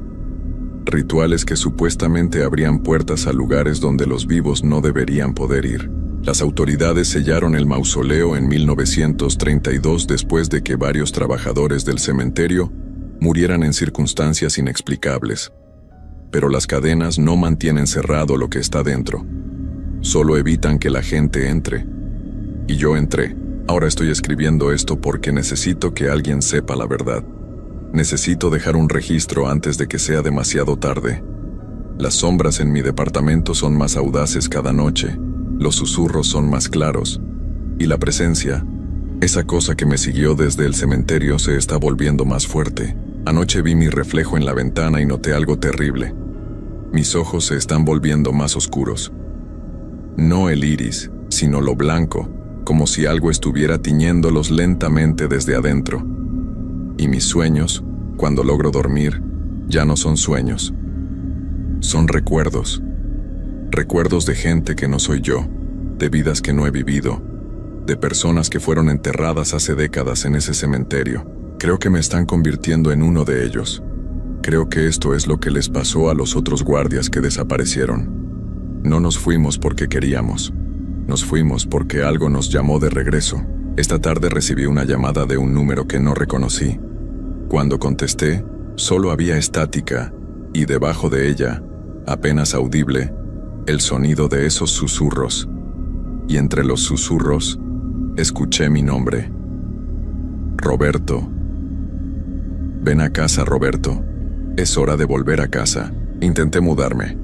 Rituales que supuestamente abrían puertas a lugares donde los vivos no deberían poder ir. Las autoridades sellaron el mausoleo en 1932 después de que varios trabajadores del cementerio murieran en circunstancias inexplicables. Pero las cadenas no mantienen cerrado lo que está dentro. Solo evitan que la gente entre. Y yo entré. Ahora estoy escribiendo esto porque necesito que alguien sepa la verdad. Necesito dejar un registro antes de que sea demasiado tarde. Las sombras en mi departamento son más audaces cada noche, los susurros son más claros, y la presencia, esa cosa que me siguió desde el cementerio, se está volviendo más fuerte. Anoche vi mi reflejo en la ventana y noté algo terrible. Mis ojos se están volviendo más oscuros. No el iris, sino lo blanco, como si algo estuviera tiñéndolos lentamente desde adentro. Y mis sueños, cuando logro dormir, ya no son sueños. Son recuerdos. Recuerdos de gente que no soy yo, de vidas que no he vivido, de personas que fueron enterradas hace décadas en ese cementerio. Creo que me están convirtiendo en uno de ellos. Creo que esto es lo que les pasó a los otros guardias que desaparecieron. No nos fuimos porque queríamos. Nos fuimos porque algo nos llamó de regreso. Esta tarde recibí una llamada de un número que no reconocí. Cuando contesté, solo había estática, y debajo de ella, apenas audible, el sonido de esos susurros. Y entre los susurros, escuché mi nombre. Roberto. Ven a casa, Roberto. Es hora de volver a casa. Intenté mudarme.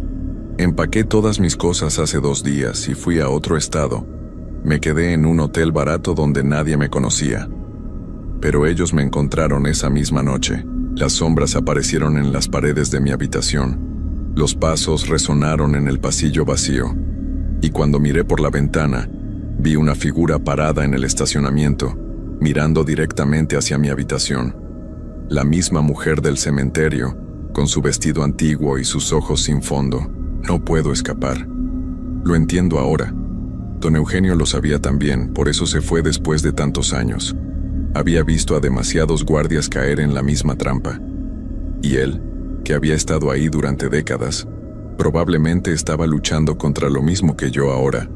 Empaqué todas mis cosas hace 2 días y fui a otro estado. Me quedé en un hotel barato donde nadie me conocía. Pero ellos me encontraron esa misma noche. Las sombras aparecieron en las paredes de mi habitación. Los pasos resonaron en el pasillo vacío. Y cuando miré por la ventana, vi una figura parada en el estacionamiento, mirando directamente hacia mi habitación. La misma mujer del cementerio, con su vestido antiguo y sus ojos sin fondo. No puedo escapar. Lo entiendo ahora. Don Eugenio lo sabía también, por eso se fue después de tantos años. Había visto a demasiados guardias caer en la misma trampa. Y él, que había estado ahí durante décadas, probablemente estaba luchando contra lo mismo que yo ahora.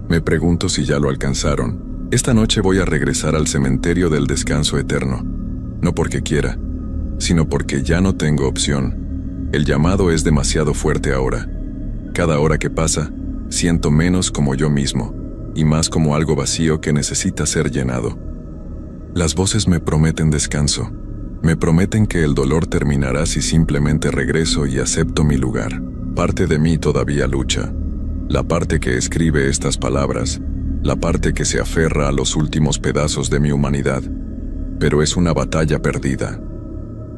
Me pregunto si ya lo alcanzaron. Esta noche voy a regresar al cementerio del descanso eterno. No porque quiera, sino porque ya no tengo opción. El llamado es demasiado fuerte ahora. Cada hora que pasa, siento menos como yo mismo, y más como algo vacío que necesita ser llenado. Las voces me prometen descanso. Me prometen que el dolor terminará si simplemente regreso y acepto mi lugar. Parte de mí todavía lucha. La parte que escribe estas palabras, la parte que se aferra a los últimos pedazos de mi humanidad. Pero es una batalla perdida.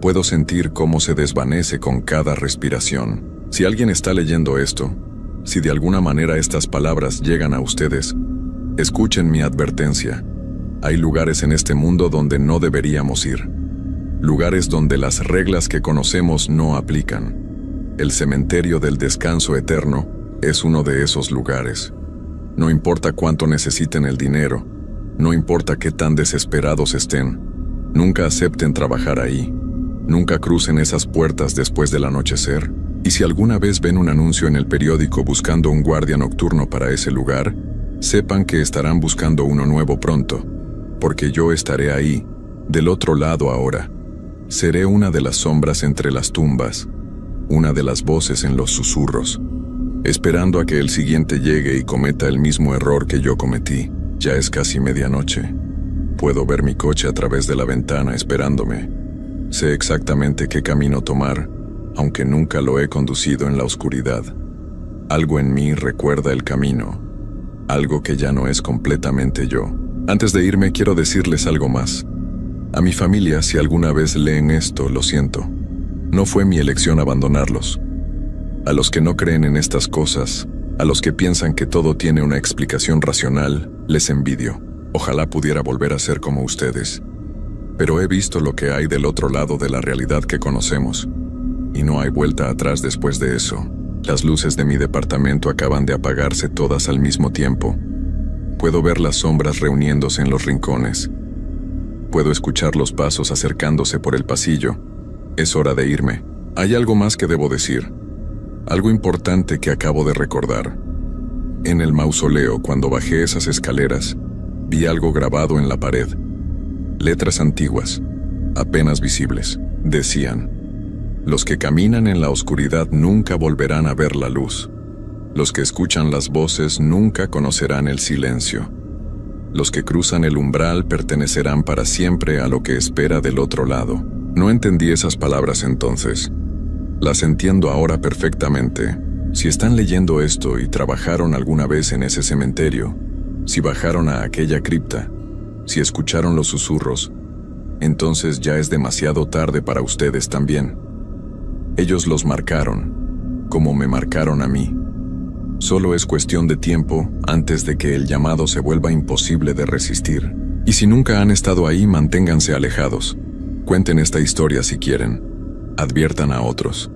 Puedo sentir cómo se desvanece con cada respiración. Si alguien está leyendo esto, si de alguna manera estas palabras llegan a ustedes, escuchen mi advertencia. Hay lugares en este mundo donde no deberíamos ir. Lugares donde las reglas que conocemos no aplican. El cementerio del descanso eterno es uno de esos lugares. No importa cuánto necesiten el dinero, no importa qué tan desesperados estén, nunca acepten trabajar ahí. Nunca crucen esas puertas después del anochecer. Y si alguna vez ven un anuncio en el periódico buscando un guardia nocturno para ese lugar, sepan que estarán buscando uno nuevo pronto, porque yo estaré ahí, del otro lado ahora. Seré una de las sombras entre las tumbas, una de las voces en los susurros, esperando a que el siguiente llegue y cometa el mismo error que yo cometí. Ya es casi medianoche. Puedo ver mi coche a través de la ventana esperándome. Sé exactamente qué camino tomar, aunque nunca lo he conducido en la oscuridad. Algo en mí recuerda el camino, algo que ya no es completamente yo. Antes de irme quiero decirles algo más. A mi familia, si alguna vez leen esto, lo siento. No fue mi elección abandonarlos. A los que no creen en estas cosas, a los que piensan que todo tiene una explicación racional, les envidio. Ojalá pudiera volver a ser como ustedes. Pero he visto lo que hay del otro lado de la realidad que conocemos. Y no hay vuelta atrás después de eso. Las luces de mi departamento acaban de apagarse todas al mismo tiempo. Puedo ver las sombras reuniéndose en los rincones. Puedo escuchar los pasos acercándose por el pasillo. Es hora de irme. Hay algo más que debo decir. Algo importante que acabo de recordar. En el mausoleo, cuando bajé esas escaleras, vi algo grabado en la pared. Letras antiguas, apenas visibles, decían: los que caminan en la oscuridad nunca volverán a ver la luz. Los que escuchan las voces nunca conocerán el silencio. Los que cruzan el umbral pertenecerán para siempre a lo que espera del otro lado. No entendí esas palabras entonces. Las entiendo ahora perfectamente. Si están leyendo esto y trabajaron alguna vez en ese cementerio, si bajaron a aquella cripta, si escucharon los susurros, entonces ya es demasiado tarde para ustedes también. Ellos los marcaron, como me marcaron a mí. Solo es cuestión de tiempo antes de que el llamado se vuelva imposible de resistir. Y si nunca han estado ahí, manténganse alejados. Cuenten esta historia si quieren. Adviertan a otros.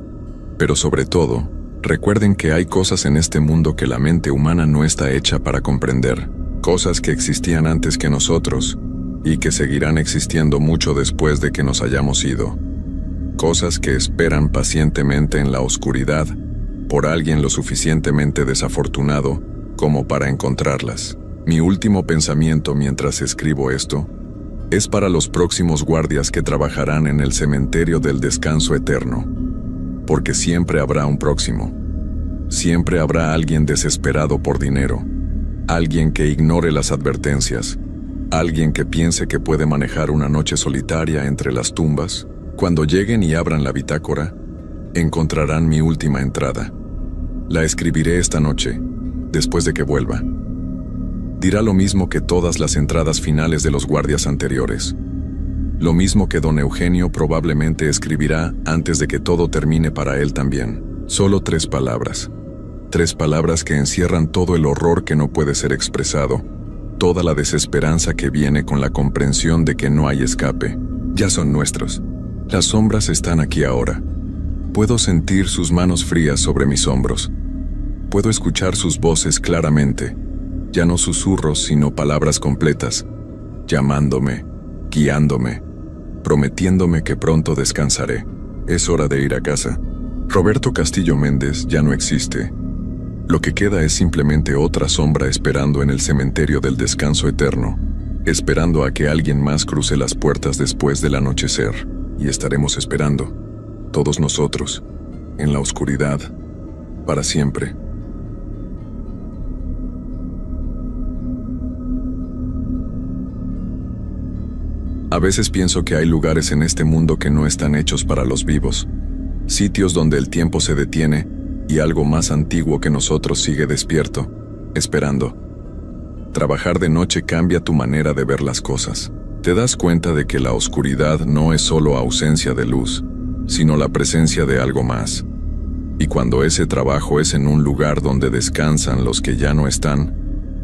Pero sobre todo, recuerden que hay cosas en este mundo que la mente humana no está hecha para comprender. Cosas que existían antes que nosotros y que seguirán existiendo mucho después de que nos hayamos ido. Cosas que esperan pacientemente en la oscuridad por alguien lo suficientemente desafortunado como para encontrarlas. Mi último pensamiento mientras escribo esto es para los próximos guardias que trabajarán en el cementerio del descanso eterno, porque siempre habrá un próximo. Siempre habrá alguien desesperado por dinero, alguien que ignore las advertencias, alguien que piense que puede manejar una noche solitaria entre las tumbas. Cuando lleguen y abran la bitácora, encontrarán mi última entrada. La escribiré esta noche, después de que vuelva. Dirá lo mismo que todas las entradas finales de los guardias anteriores. Lo mismo que don Eugenio probablemente escribirá antes de que todo termine para él también. Solo 3 palabras. 3 palabras que encierran todo el horror que no puede ser expresado, toda la desesperanza que viene con la comprensión de que no hay escape. Ya son nuestros. Las sombras están aquí ahora. Puedo sentir sus manos frías sobre mis hombros. Puedo escuchar sus voces claramente, ya no susurros sino palabras completas, llamándome, guiándome, prometiéndome que pronto descansaré. Es hora de ir a casa. Roberto Castillo Méndez ya no existe. Lo que queda es simplemente otra sombra esperando en el cementerio del descanso eterno, esperando a que alguien más cruce las puertas después del anochecer. Y estaremos esperando, todos nosotros, en la oscuridad, para siempre. A veces pienso que hay lugares en este mundo que no están hechos para los vivos, sitios donde el tiempo se detiene y algo más antiguo que nosotros sigue despierto, esperando. Trabajar de noche cambia tu manera de ver las cosas. Te das cuenta de que la oscuridad no es solo ausencia de luz, sino la presencia de algo más. Y cuando ese trabajo es en un lugar donde descansan los que ya no están,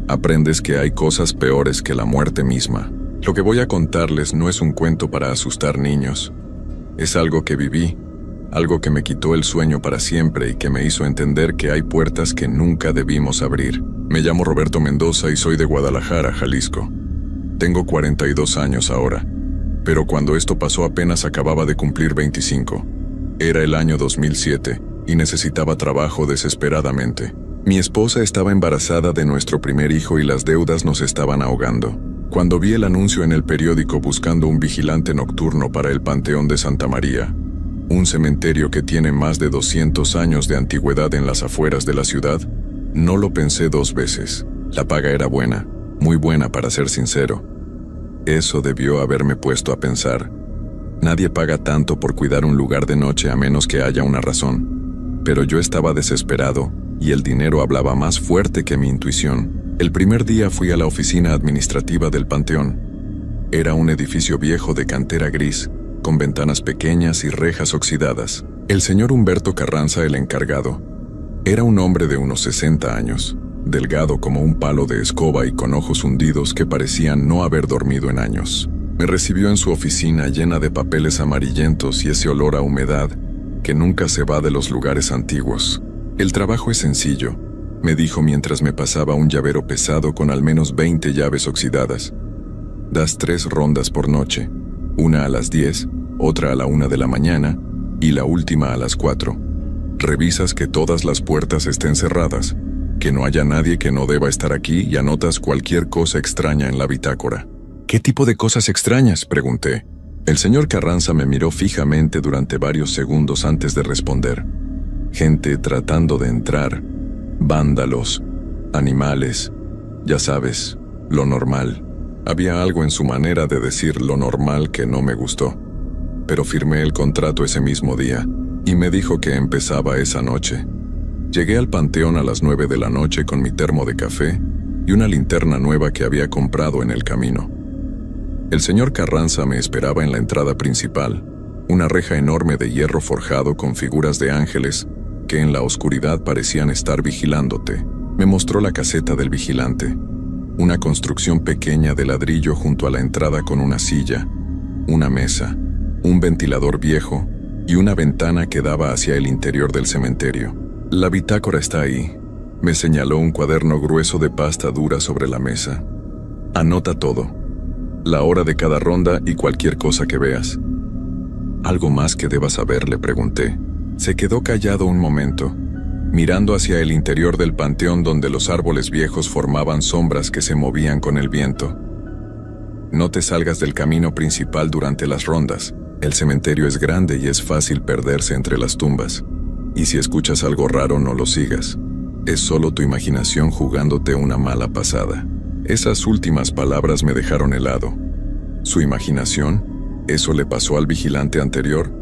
aprendes que hay cosas peores que la muerte misma. Lo que voy a contarles no es un cuento para asustar niños. Es algo que viví, algo que me quitó el sueño para siempre y que me hizo entender que hay puertas que nunca debimos abrir. Me llamo Roberto Mendoza y soy de Guadalajara, Jalisco. Tengo 42 años ahora, pero cuando esto pasó apenas acababa de cumplir 25. Era el año 2007 y necesitaba trabajo desesperadamente. Mi esposa estaba embarazada de nuestro primer hijo y las deudas nos estaban ahogando. Cuando vi el anuncio en el periódico buscando un vigilante nocturno para el Panteón de Santa María, un cementerio que tiene más de 200 años de antigüedad en las afueras de la ciudad, no lo pensé dos veces. La paga era buena, muy buena para ser sincero. Eso debió haberme puesto a pensar. Nadie paga tanto por cuidar un lugar de noche a menos que haya una razón. Pero yo estaba desesperado y el dinero hablaba más fuerte que mi intuición. El primer día fui a la oficina administrativa del Panteón. Era un edificio viejo de cantera gris, con ventanas pequeñas y rejas oxidadas. El señor Humberto Carranza, el encargado, era un hombre de unos 60 años, delgado como un palo de escoba y con ojos hundidos que parecían no haber dormido en años. Me recibió en su oficina llena de papeles amarillentos y ese olor a humedad que nunca se va de los lugares antiguos. El trabajo es sencillo, me dijo mientras me pasaba un llavero pesado con al menos 20 llaves oxidadas. Das 3 rondas por noche, una a las 10, otra a la 1 de la mañana y la última a las 4. Revisas que todas las puertas estén cerradas, que no haya nadie que no deba estar aquí y anotas cualquier cosa extraña en la bitácora. ¿Qué tipo de cosas extrañas?, pregunté. El señor Carranza me miró fijamente durante varios segundos antes de responder. Gente tratando de entrar, vándalos, animales, ya sabes, lo normal. Había algo en su manera de decir lo normal que no me gustó, pero firmé el contrato ese mismo día y me dijo que empezaba esa noche. Llegué al panteón a las 9 de la noche con mi termo de café y una linterna nueva que había comprado en el camino. El señor Carranza me esperaba en la entrada principal, una reja enorme de hierro forjado con figuras de ángeles que en la oscuridad parecían estar vigilándote. Me mostró la caseta del vigilante, una construcción pequeña de ladrillo junto a la entrada con una silla, una mesa, un ventilador viejo y una ventana que daba hacia el interior del cementerio. La bitácora está ahí, me señaló un cuaderno grueso de pasta dura sobre la mesa. Anota todo, la hora de cada ronda y cualquier cosa que veas. ¿Algo más que debas saber?, le pregunté. Se quedó callado un momento, mirando hacia el interior del panteón donde los árboles viejos formaban sombras que se movían con el viento. No te salgas del camino principal durante las rondas. El cementerio es grande y es fácil perderse entre las tumbas. Y si escuchas algo raro, no lo sigas. Es solo tu imaginación jugándote una mala pasada. Esas últimas palabras me dejaron helado. ¿Su imaginación? ¿Eso le pasó al vigilante anterior?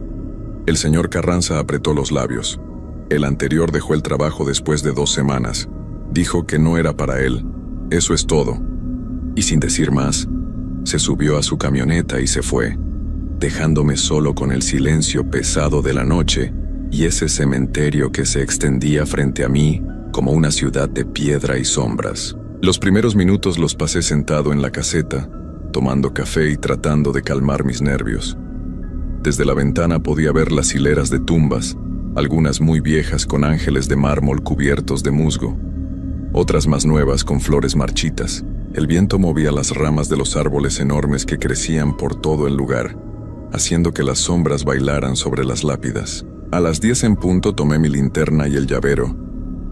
El señor Carranza apretó los labios. El anterior dejó el trabajo después de 2 semanas. Dijo que no era para él. Eso es todo. Y sin decir más, se subió a su camioneta y se fue, dejándome solo con el silencio pesado de la noche y ese cementerio que se extendía frente a mí como una ciudad de piedra y sombras. Los primeros minutos los pasé sentado en la caseta, tomando café y tratando de calmar mis nervios. Desde la ventana podía ver las hileras de tumbas, algunas muy viejas con ángeles de mármol cubiertos de musgo, otras más nuevas con flores marchitas. El viento movía las ramas de los árboles enormes que crecían por todo el lugar, haciendo que las sombras bailaran sobre las lápidas. A las 10 en punto tomé mi linterna y el llavero,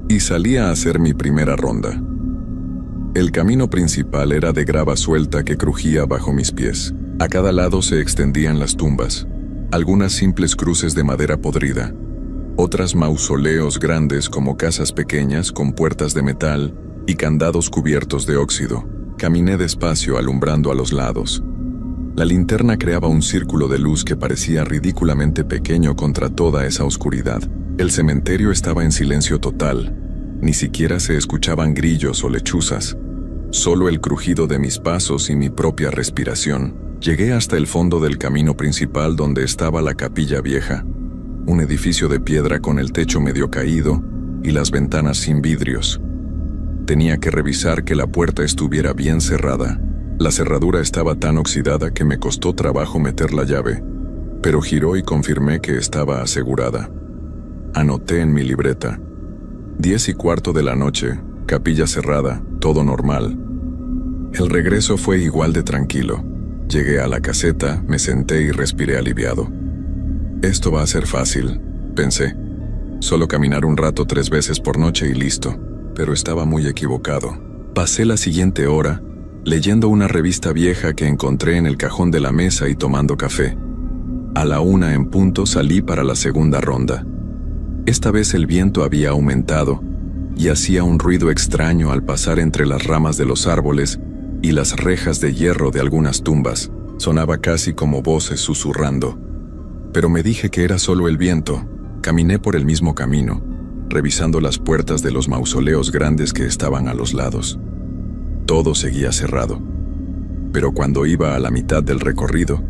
y salí a hacer mi primera ronda. El camino principal era de grava suelta que crujía bajo mis pies. A cada lado se extendían las tumbas, algunas simples cruces de madera podrida, otras mausoleos grandes como casas pequeñas con puertas de metal y candados cubiertos de óxido. Caminé despacio alumbrando a los lados. La linterna creaba un círculo de luz que parecía ridículamente pequeño contra toda esa oscuridad. El cementerio estaba en silencio total. Ni siquiera se escuchaban grillos o lechuzas. Solo el crujido de mis pasos y mi propia respiración. Llegué hasta el fondo del camino principal donde estaba la capilla vieja, un edificio de piedra con el techo medio caído y las ventanas sin vidrios. Tenía que revisar que la puerta estuviera bien cerrada, La cerradura estaba tan oxidada que me costó trabajo meter la llave, pero giró y confirmé que estaba asegurada. Anoté en mi libreta: 10:15 de la noche, capilla cerrada, todo normal. El regreso fue igual de tranquilo. Llegué a la caseta, me senté y respiré aliviado. Esto va a ser fácil, pensé. Solo caminar un rato 3 veces por noche y listo, pero estaba muy equivocado. Pasé la siguiente hora leyendo una revista vieja que encontré en el cajón de la mesa y tomando café. A la 1 en punto salí para la segunda ronda. Esta vez el viento había aumentado y hacía un ruido extraño al pasar entre las ramas de los árboles y las rejas de hierro de algunas tumbas. Sonaba casi como voces susurrando. Pero me dije que era solo el viento. Caminé por el mismo camino, revisando las puertas de los mausoleos grandes que estaban a los lados. Todo seguía cerrado. Pero cuando iba a la mitad del recorrido,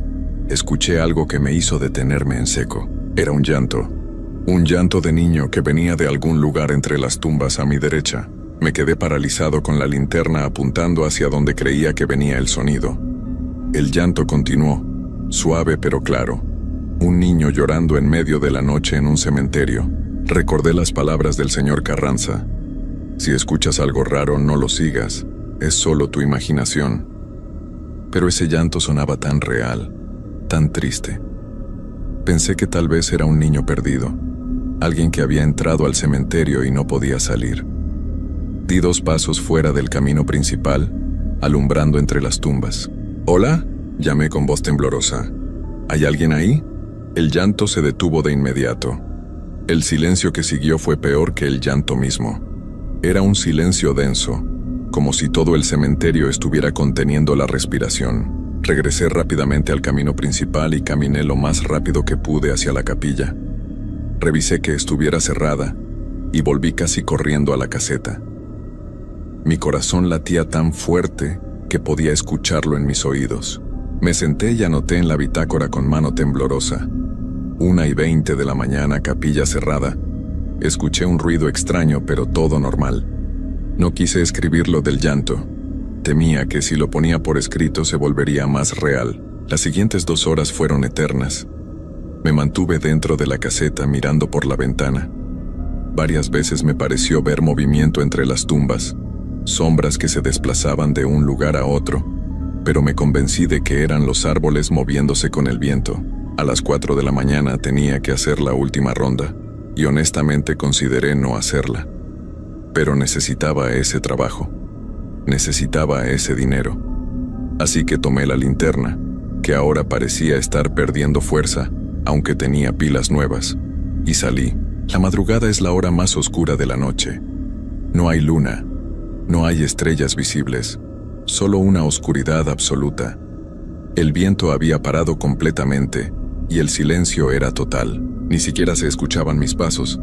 escuché algo que me hizo detenerme en seco. Era un llanto de niño que venía de algún lugar entre las tumbas a mi derecha. Me quedé paralizado con la linterna apuntando hacia donde creía que venía el sonido. El llanto continuó, suave pero claro. Un niño llorando en medio de la noche en un cementerio. Recordé las palabras del señor Carranza: si escuchas algo raro, no lo sigas, es solo tu imaginación. Pero ese llanto sonaba tan real, tan triste. Pensé que tal vez era un niño perdido, alguien que había entrado al cementerio y no podía salir. Di 2 pasos fuera del camino principal, alumbrando entre las tumbas. «¿Hola?», llamé con voz temblorosa. «¿Hay alguien ahí?». El llanto se detuvo de inmediato. El silencio que siguió fue peor que el llanto mismo. Era un silencio denso, como si todo el cementerio estuviera conteniendo la respiración. Regresé rápidamente al camino principal y caminé lo más rápido que pude hacia la capilla. Revisé que estuviera cerrada y volví casi corriendo a la caseta. Mi corazón latía tan fuerte que podía escucharlo en mis oídos. Me senté y anoté en la bitácora con mano temblorosa: 1:20 de la mañana, capilla cerrada. Escuché un ruido extraño, pero todo normal. No quise escribir lo del llanto. Temía que si lo ponía por escrito se volvería más real. Las siguientes 2 horas fueron eternas. Me mantuve dentro de la caseta mirando por la ventana. Varias veces me pareció ver movimiento entre las tumbas, sombras que se desplazaban de un lugar a otro, pero me convencí de que eran los árboles moviéndose con el viento. A las 4 de la mañana tenía que hacer la última ronda, y honestamente consideré no hacerla. Pero necesitaba ese trabajo. Necesitaba ese dinero. Así que tomé la linterna, que ahora parecía estar perdiendo fuerza, aunque tenía pilas nuevas, y salí. La madrugada es la hora más oscura de la noche. No hay luna, no hay estrellas visibles, solo una oscuridad absoluta. El viento había parado completamente, y el silencio era total. Ni siquiera se escuchaban mis pasos.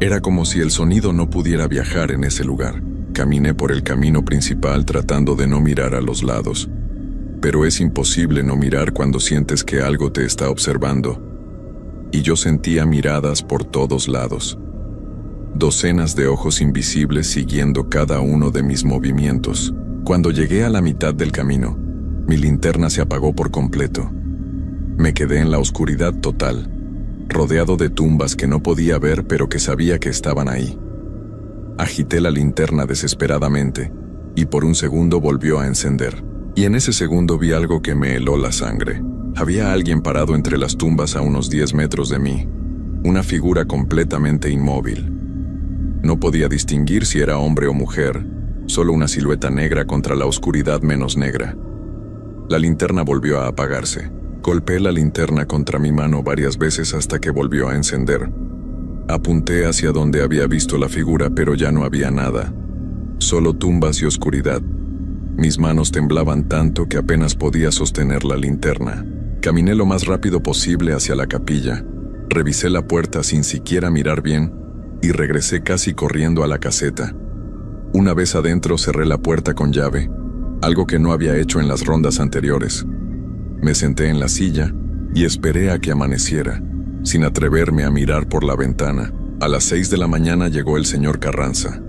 Era como si el sonido no pudiera viajar en ese lugar. Caminé por el camino principal tratando de no mirar a los lados. Pero es imposible no mirar cuando sientes que algo te está observando. Y yo sentía miradas por todos lados. Docenas de ojos invisibles siguiendo cada uno de mis movimientos. Cuando llegué a la mitad del camino, mi linterna se apagó por completo. Me quedé en la oscuridad total, rodeado de tumbas que no podía ver pero que sabía que estaban ahí. Agité la linterna desesperadamente, y por un segundo volvió a encender. Y en ese segundo vi algo que me heló la sangre. Había alguien parado entre las tumbas a unos 10 metros de mí, una figura completamente inmóvil. No podía distinguir si era hombre o mujer, solo una silueta negra contra la oscuridad menos negra. La linterna volvió a apagarse. Golpeé la linterna contra mi mano varias veces hasta que volvió a encender. Apunté hacia donde había visto la figura, pero ya no había nada. Solo tumbas y oscuridad. Mis manos temblaban tanto que apenas podía sostener la linterna. Caminé lo más rápido posible hacia la capilla. Revisé la puerta sin siquiera mirar bien y regresé casi corriendo a la caseta. Una vez adentro cerré la puerta con llave, algo que no había hecho en las rondas anteriores. Me senté en la silla y esperé a que amaneciera, sin atreverme a mirar por la ventana. A las 6 de la mañana llegó el señor Carranza.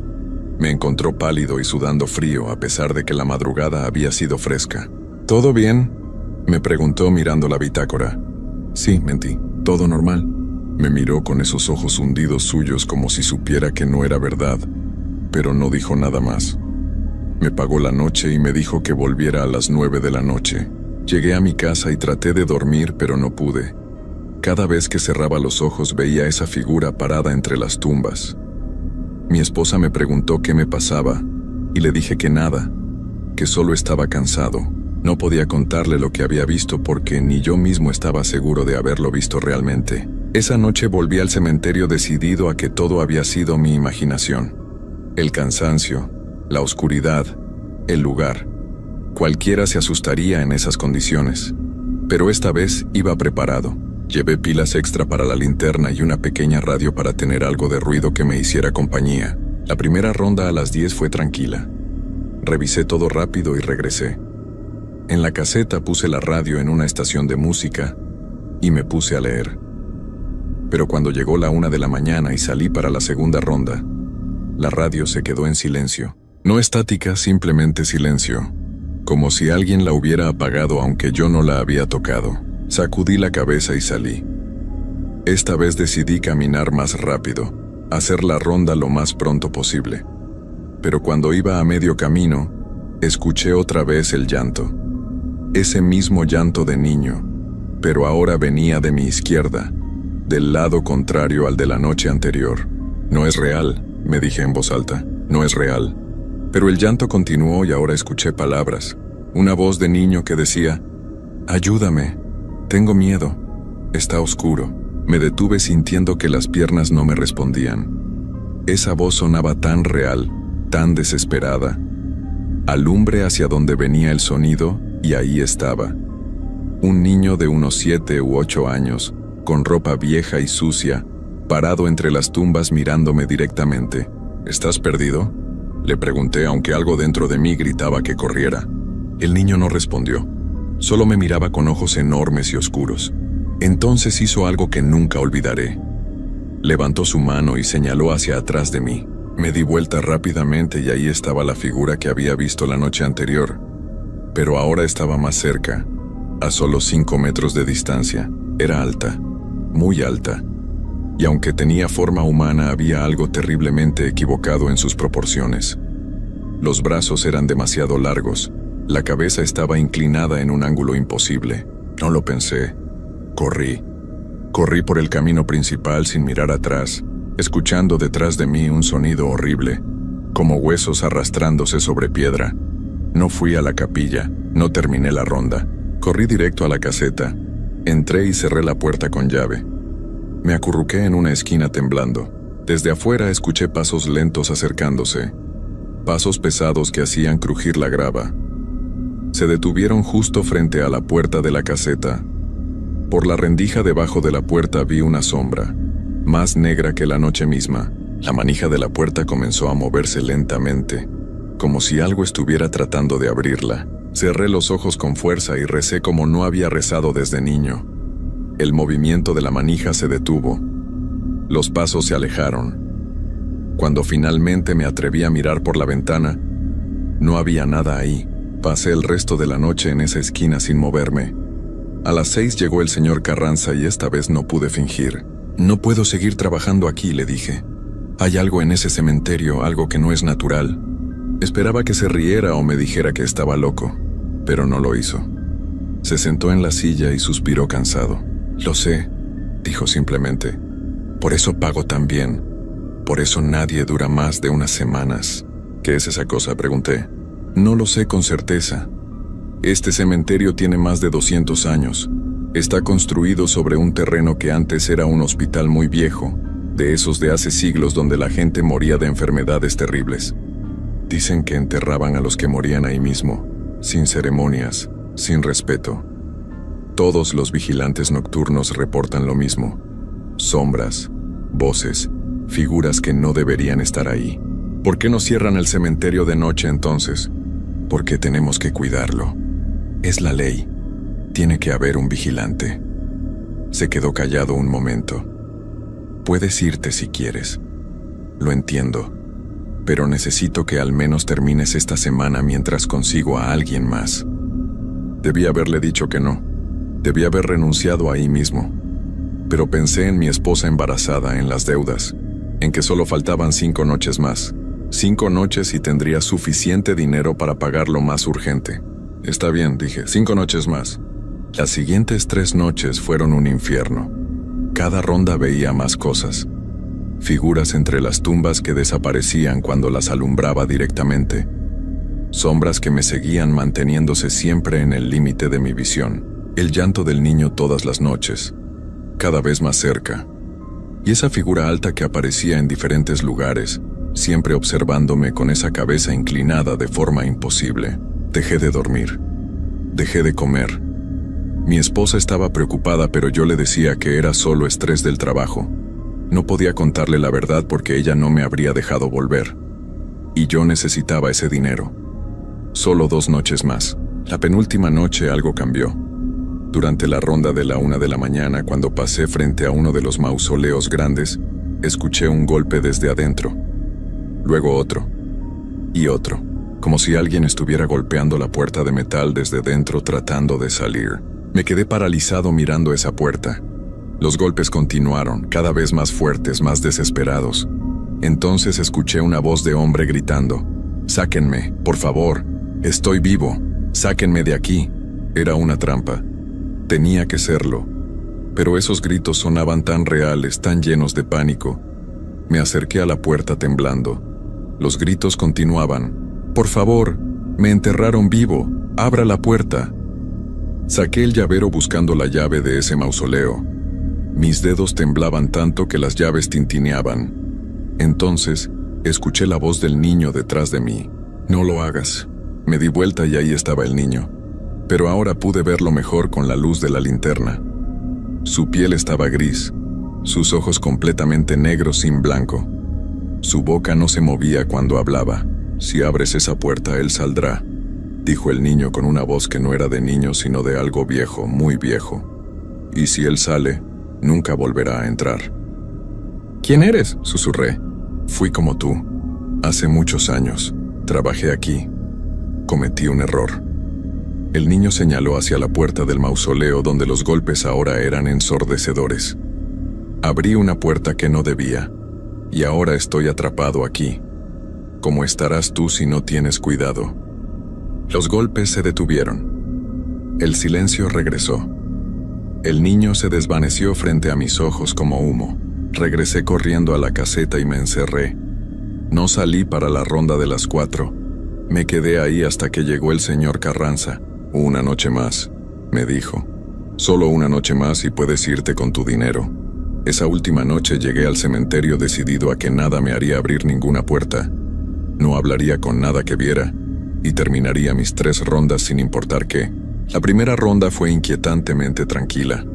Me encontró pálido y sudando frío a pesar de que la madrugada había sido fresca. ¿Todo bien?, me preguntó mirando la bitácora. Sí, mentí. Todo normal. Me miró con esos ojos hundidos suyos como si supiera que no era verdad, pero no dijo nada más. Me pagó la noche y me dijo que volviera a las 9 de la noche. Llegué a mi casa y traté de dormir, pero no pude. Cada vez que cerraba los ojos veía esa figura parada entre las tumbas. Mi esposa me preguntó qué me pasaba, y le dije que nada, que solo estaba cansado. No podía contarle lo que había visto porque ni yo mismo estaba seguro de haberlo visto realmente. Esa noche volví al cementerio decidido a que todo había sido mi imaginación. El cansancio, la oscuridad, el lugar. Cualquiera se asustaría en esas condiciones. Pero esta vez iba preparado. Llevé pilas extra para la linterna y una pequeña radio para tener algo de ruido que me hiciera compañía. La primera ronda a las 10 fue tranquila. Revisé todo rápido y regresé. En la caseta puse la radio en una estación de música y me puse a leer. Pero cuando llegó la 1 de la mañana y salí para la segunda ronda, la radio se quedó en silencio. No estática, simplemente silencio. Como si alguien la hubiera apagado aunque yo no la había tocado. Sacudí la cabeza y salí. Esta vez decidí caminar más rápido, hacer la ronda lo más pronto posible. Pero cuando iba a medio camino, escuché otra vez el llanto. Ese mismo llanto de niño, pero ahora venía de mi izquierda, del lado contrario al de la noche anterior. No es real, me dije en voz alta, no es real. Pero el llanto continuó y ahora escuché palabras. Una voz de niño que decía, «Ayúdame, tengo miedo, está oscuro». Me detuve sintiendo que las piernas no me respondían. Esa voz sonaba tan real, tan desesperada. Alumbré hacia donde venía el sonido y ahí estaba. Un niño de unos 7 u 8 años, con ropa vieja y sucia, parado entre las tumbas mirándome directamente. ¿Estás perdido?, le pregunté, aunque algo dentro de mí gritaba que corriera. El niño no respondió. Solo me miraba con ojos enormes y oscuros. Entonces hizo algo que nunca olvidaré. Levantó su mano y señaló hacia atrás de mí. Me di vuelta rápidamente y ahí estaba la figura que había visto la noche anterior. Pero ahora estaba más cerca, a solo 5 metros de distancia. Era alta, muy alta. Y aunque tenía forma humana, había algo terriblemente equivocado en sus proporciones. Los brazos eran demasiado largos. La cabeza estaba inclinada en un ángulo imposible. No lo pensé. Corrí. Corrí por el camino principal sin mirar atrás, escuchando detrás de mí un sonido horrible, como huesos arrastrándose sobre piedra. No fui a la capilla, no terminé la ronda. Corrí directo a la caseta. Entré y cerré la puerta con llave. Me acurruqué en una esquina temblando. Desde afuera escuché pasos lentos acercándose, pasos pesados que hacían crujir la grava. Se detuvieron justo frente a la puerta de la caseta. Por la rendija debajo de la puerta vi una sombra, más negra que la noche misma. La manija de la puerta comenzó a moverse lentamente, como si algo estuviera tratando de abrirla. Cerré los ojos con fuerza y recé como no había rezado desde niño. El movimiento de la manija se detuvo. Los pasos se alejaron. Cuando finalmente me atreví a mirar por la ventana, no había nada ahí. Pasé el resto de la noche en esa esquina sin moverme. A las 6 llegó el señor Carranza y esta vez no pude fingir. «No puedo seguir trabajando aquí», le dije. «Hay algo en ese cementerio, algo que no es natural». Esperaba que se riera o me dijera que estaba loco, pero no lo hizo. Se sentó en la silla y suspiró cansado. «Lo sé», dijo simplemente. «Por eso pago tan bien. Por eso nadie dura más de unas semanas». «¿Qué es esa cosa?», pregunté. «No lo sé con certeza. Este cementerio tiene más de 200 años. Está construido sobre un terreno que antes era un hospital muy viejo, de esos de hace siglos donde la gente moría de enfermedades terribles. Dicen que enterraban a los que morían ahí mismo, sin ceremonias, sin respeto. Todos los vigilantes nocturnos reportan lo mismo. Sombras, voces, figuras que no deberían estar ahí. ¿Por qué no cierran el cementerio de noche entonces? Porque tenemos que cuidarlo. Es la ley. Tiene que haber un vigilante». Se quedó callado un momento. «Puedes irte si quieres. Lo entiendo. pero necesito que al menos termines esta semana mientras consigo a alguien más. Debí haberle dicho que no. Debí haber renunciado ahí mismo. Pero pensé en mi esposa embarazada, en las deudas, en que solo faltaban 5 noches más. 5 noches y tendría suficiente dinero para pagar lo más urgente. Está bien, dije, 5 noches más. Las siguientes 3 noches fueron un infierno. Cada ronda veía más cosas. Figuras entre las tumbas que desaparecían cuando las alumbraba directamente. Sombras que me seguían manteniéndose siempre en el límite de mi visión. El llanto del niño todas las noches, cada vez más cerca. Y esa figura alta que aparecía en diferentes lugares, siempre observándome con esa cabeza inclinada de forma imposible. Dejé de dormir. Dejé de comer. Mi esposa estaba preocupada, pero yo le decía que era solo estrés del trabajo. No podía contarle la verdad porque ella no me habría dejado volver. Y yo necesitaba ese dinero. Solo 2 noches más. La penúltima noche algo cambió. Durante la ronda de la 1 de la mañana, cuando pasé frente a uno de los mausoleos grandes, escuché un golpe desde adentro. Luego otro. Y otro. Como si alguien estuviera golpeando la puerta de metal desde dentro tratando de salir. Me quedé paralizado mirando esa puerta. Los golpes continuaron, cada vez más fuertes, más desesperados. Entonces escuché una voz de hombre gritando: «Sáquenme, por favor, estoy vivo, sáquenme de aquí». Era una trampa. Tenía que serlo. Pero esos gritos sonaban tan reales, tan llenos de pánico. Me acerqué a la puerta temblando. Los gritos continuaban: «Por favor, me enterraron vivo, abra la puerta». Saqué el llavero buscando la llave de ese mausoleo. Mis dedos temblaban tanto que las llaves tintineaban. Entonces, escuché la voz del niño detrás de mí. «No lo hagas». Me di vuelta y ahí estaba el niño. Pero ahora pude verlo mejor con la luz de la linterna. Su piel estaba gris, sus ojos completamente negros sin blanco. Su boca no se movía cuando hablaba. «Si abres esa puerta, él saldrá», dijo el niño con una voz que no era de niño sino de algo viejo, muy viejo. «Y si él sale, nunca volverá a entrar». «¿Quién eres?», susurré. «Fui como tú. Hace muchos años. Trabajé aquí. Cometí un error». El niño señaló hacia la puerta del mausoleo donde los golpes ahora eran ensordecedores. Abrí una puerta que no debía, y ahora estoy atrapado aquí. ¿Cómo estarás tú si no tienes cuidado? Los golpes se detuvieron. El silencio regresó. El niño se desvaneció frente a mis ojos como humo. Regresé corriendo a la caseta y me encerré. No salí para la ronda de las 4. Me quedé ahí hasta que llegó el señor Carranza. «Una noche más», me dijo. «Solo una noche más y puedes irte con tu dinero». Esa última noche llegué al cementerio decidido a que nada me haría abrir ninguna puerta. No hablaría con nada que viera y terminaría mis 3 rondas sin importar qué. La primera ronda fue inquietantemente tranquila,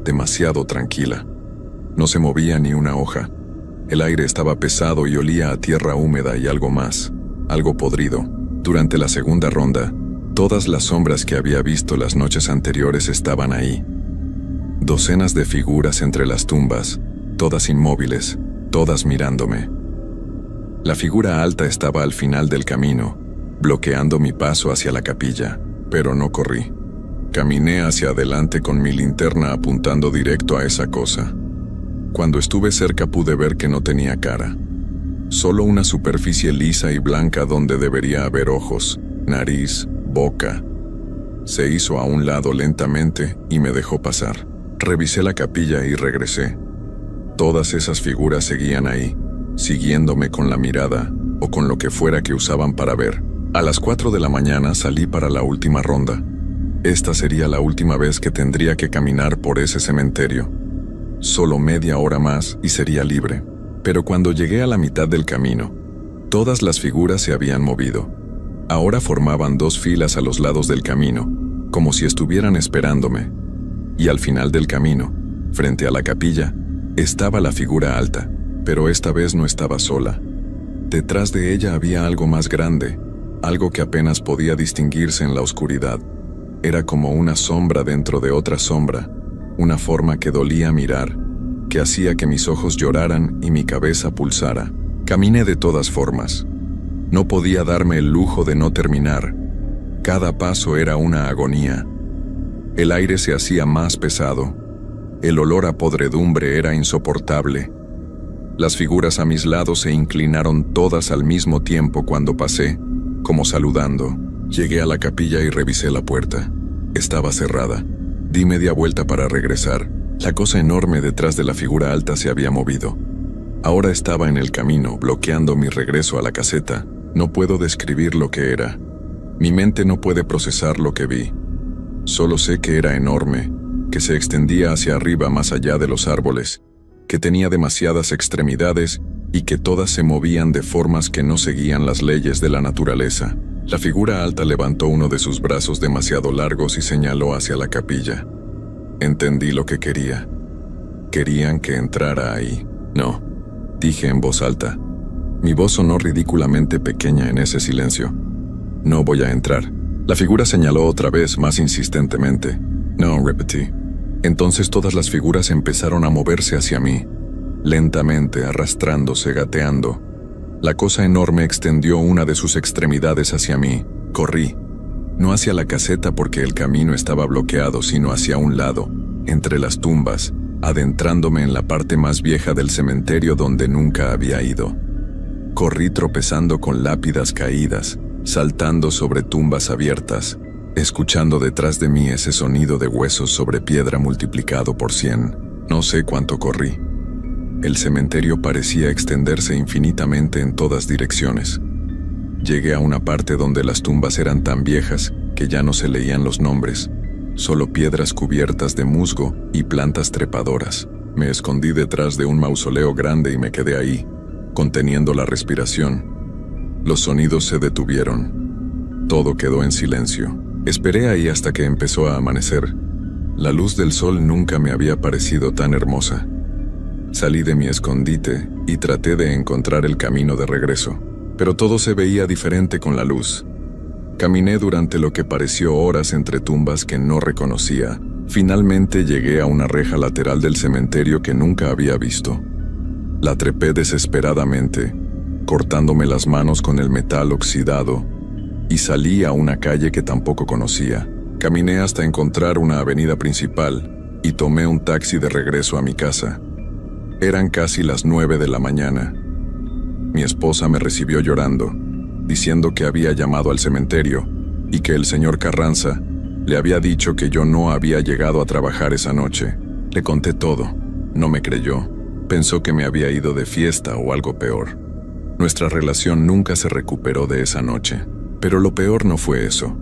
demasiado tranquila. No se movía ni una hoja. El aire estaba pesado y olía a tierra húmeda y algo más, algo podrido. Durante la segunda ronda, todas las sombras que había visto las noches anteriores estaban ahí. Docenas de figuras entre las tumbas, todas inmóviles, todas mirándome. La figura alta estaba al final del camino, bloqueando mi paso hacia la capilla, pero no corrí. Caminé hacia adelante con mi linterna apuntando directo a esa cosa. Cuando estuve cerca pude ver que no tenía cara. Solo una superficie lisa y blanca donde debería haber ojos, nariz, boca. Se hizo a un lado lentamente y me dejó pasar. Revisé la capilla y regresé. Todas esas figuras seguían ahí, siguiéndome con la mirada o con lo que fuera que usaban para ver. A las 4 de la mañana salí para la última ronda. Esta sería la última vez que tendría que caminar por ese cementerio. Solo media hora más y sería libre. Pero cuando llegué a la mitad del camino, todas las figuras se habían movido. Ahora formaban 2 filas a los lados del camino, como si estuvieran esperándome. Y al final del camino, frente a la capilla, estaba la figura alta, pero esta vez no estaba sola. Detrás de ella había algo más grande, algo que apenas podía distinguirse en la oscuridad. Era como una sombra dentro de otra sombra, una forma que dolía mirar, que hacía que mis ojos lloraran y mi cabeza pulsara. Caminé de todas formas. No podía darme el lujo de no terminar. Cada paso era una agonía. El aire se hacía más pesado. El olor a podredumbre era insoportable. Las figuras a mis lados se inclinaron todas al mismo tiempo cuando pasé, como saludando. Llegué a la capilla y revisé la puerta. Estaba cerrada. Di media vuelta para regresar. La cosa enorme detrás de la figura alta se había movido. Ahora estaba en el camino, bloqueando mi regreso a la caseta. No puedo describir lo que era. Mi mente no puede procesar lo que vi. Solo sé que era enorme, que se extendía hacia arriba más allá de los árboles, que tenía demasiadas extremidades y que todas se movían de formas que no seguían las leyes de la naturaleza. La figura alta levantó uno de sus brazos demasiado largos y señaló hacia la capilla. Entendí lo que quería. Querían que entrara ahí. No, dije en voz alta. Mi voz sonó ridículamente pequeña en ese silencio. No voy a entrar. La figura señaló otra vez, más insistentemente. No, repetí. Entonces todas las figuras empezaron a moverse hacia mí, lentamente, arrastrándose, gateando. La cosa enorme extendió una de sus extremidades hacia mí. Corrí. No hacia la caseta porque el camino estaba bloqueado, sino hacia un lado, entre las tumbas, adentrándome en la parte más vieja del cementerio donde nunca había ido. Corrí tropezando con lápidas caídas, saltando sobre tumbas abiertas, escuchando detrás de mí ese sonido de huesos sobre piedra multiplicado por 100. No sé cuánto corrí. El cementerio parecía extenderse infinitamente en todas direcciones. Llegué a una parte donde las tumbas eran tan viejas que ya no se leían los nombres, solo piedras cubiertas de musgo y plantas trepadoras. Me escondí detrás de un mausoleo grande y me quedé ahí, conteniendo la respiración. Los sonidos se detuvieron. Todo quedó en silencio. Esperé ahí hasta que empezó a amanecer. La luz del sol nunca me había parecido tan hermosa. Salí de mi escondite y traté de encontrar el camino de regreso, pero todo se veía diferente con la luz. Caminé durante lo que pareció horas entre tumbas que no reconocía. Finalmente llegué a una reja lateral del cementerio que nunca había visto. La trepé desesperadamente, cortándome las manos con el metal oxidado, y salí a una calle que tampoco conocía. Caminé hasta encontrar una avenida principal y tomé un taxi de regreso a mi casa. Eran casi las 9 de la mañana. Mi esposa me recibió llorando, diciendo que había llamado al cementerio y que el señor Carranza le había dicho que yo no había llegado a trabajar esa noche. Le conté todo. No me creyó. Pensó que me había ido de fiesta o algo peor. Nuestra relación nunca se recuperó de esa noche. Pero lo peor no fue eso.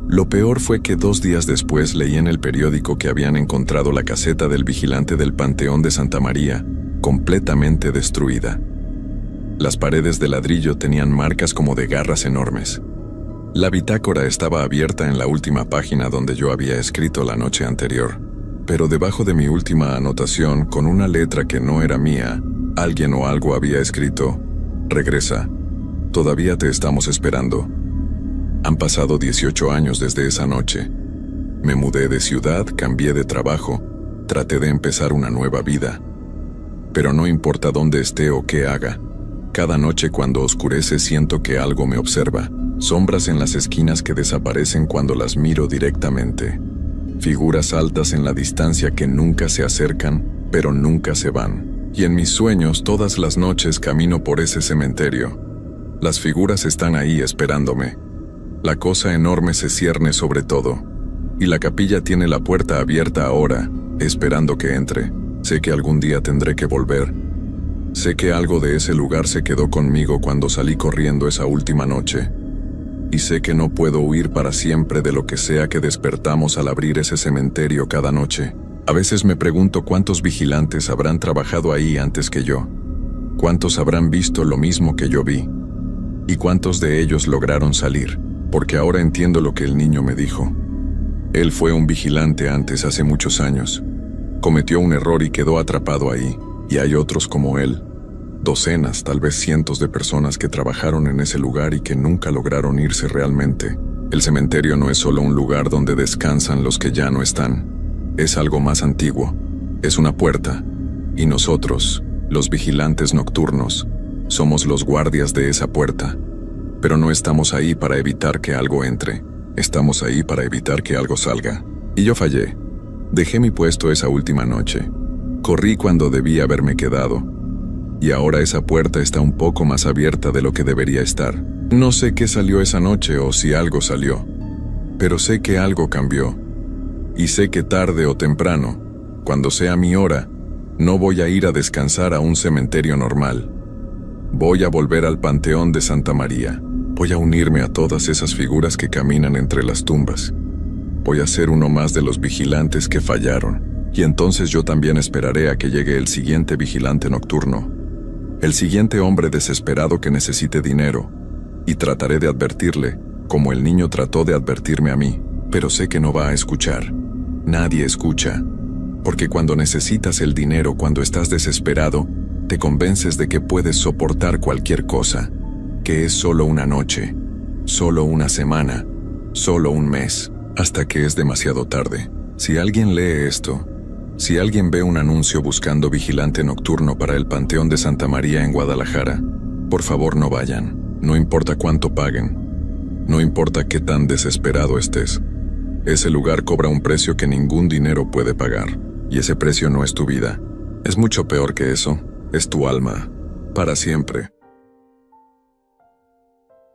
Lo peor fue que 2 días después leí en el periódico que habían encontrado la caseta del vigilante del Panteón de Santa María, completamente destruida. Las paredes de ladrillo tenían marcas como de garras enormes. La bitácora estaba abierta en la última página donde yo había escrito la noche anterior. Pero debajo de mi última anotación, con una letra que no era mía, alguien o algo había escrito: regresa. Todavía te estamos esperando. Han pasado 18 años desde esa noche. Me mudé de ciudad, cambié de trabajo, traté de empezar una nueva vida. Pero no importa dónde esté o qué haga, cada noche cuando oscurece siento que algo me observa. Sombras en las esquinas que desaparecen cuando las miro directamente. Figuras altas en la distancia que nunca se acercan, pero nunca se van. Y en mis sueños todas las noches camino por ese cementerio. Las figuras están ahí esperándome. La cosa enorme se cierne sobre todo. Y la capilla tiene la puerta abierta ahora, esperando que entre. Sé que algún día tendré que volver. Sé que algo de ese lugar se quedó conmigo cuando salí corriendo esa última noche. Y sé que no puedo huir para siempre de lo que sea que despertamos al abrir ese cementerio cada noche. A veces me pregunto cuántos vigilantes habrán trabajado ahí antes que yo. Cuántos habrán visto lo mismo que yo vi. Y cuántos de ellos lograron salir, porque ahora entiendo lo que el niño me dijo. Él fue un vigilante antes, hace muchos años. Cometió un error y quedó atrapado ahí, y hay otros como él. Docenas, tal vez cientos de personas que trabajaron en ese lugar y que nunca lograron irse realmente. El cementerio no es solo un lugar donde descansan los que ya no están. Es algo más antiguo. Es una puerta. Y nosotros, los vigilantes nocturnos, somos los guardias de esa puerta. Pero no estamos ahí para evitar que algo entre, estamos ahí para evitar que algo salga. Y yo fallé. Dejé mi puesto esa última noche. Corrí cuando debía haberme quedado. Y ahora esa puerta está un poco más abierta de lo que debería estar. No sé qué salió esa noche o si algo salió. Pero sé que algo cambió. Y sé que tarde o temprano, cuando sea mi hora, no voy a ir a descansar a un cementerio normal. Voy a volver al Panteón de Santa María. Voy a unirme a todas esas figuras que caminan entre las tumbas. Voy a ser uno más de los vigilantes que fallaron. Y entonces yo también esperaré a que llegue el siguiente vigilante nocturno. El siguiente hombre desesperado que necesite dinero. Y trataré de advertirle, como el niño trató de advertirme a mí. Pero sé que no va a escuchar. Nadie escucha. Porque cuando necesitas el dinero, cuando estás desesperado, te convences de que puedes soportar cualquier cosa, que es solo una noche, solo una semana, solo un mes, hasta que es demasiado tarde. Si alguien lee esto, si alguien ve un anuncio buscando vigilante nocturno para el Panteón de Santa María en Guadalajara, por favor no vayan, no importa cuánto paguen, no importa qué tan desesperado estés. Ese lugar cobra un precio que ningún dinero puede pagar, y ese precio no es tu vida. Es mucho peor que eso, es tu alma, para siempre.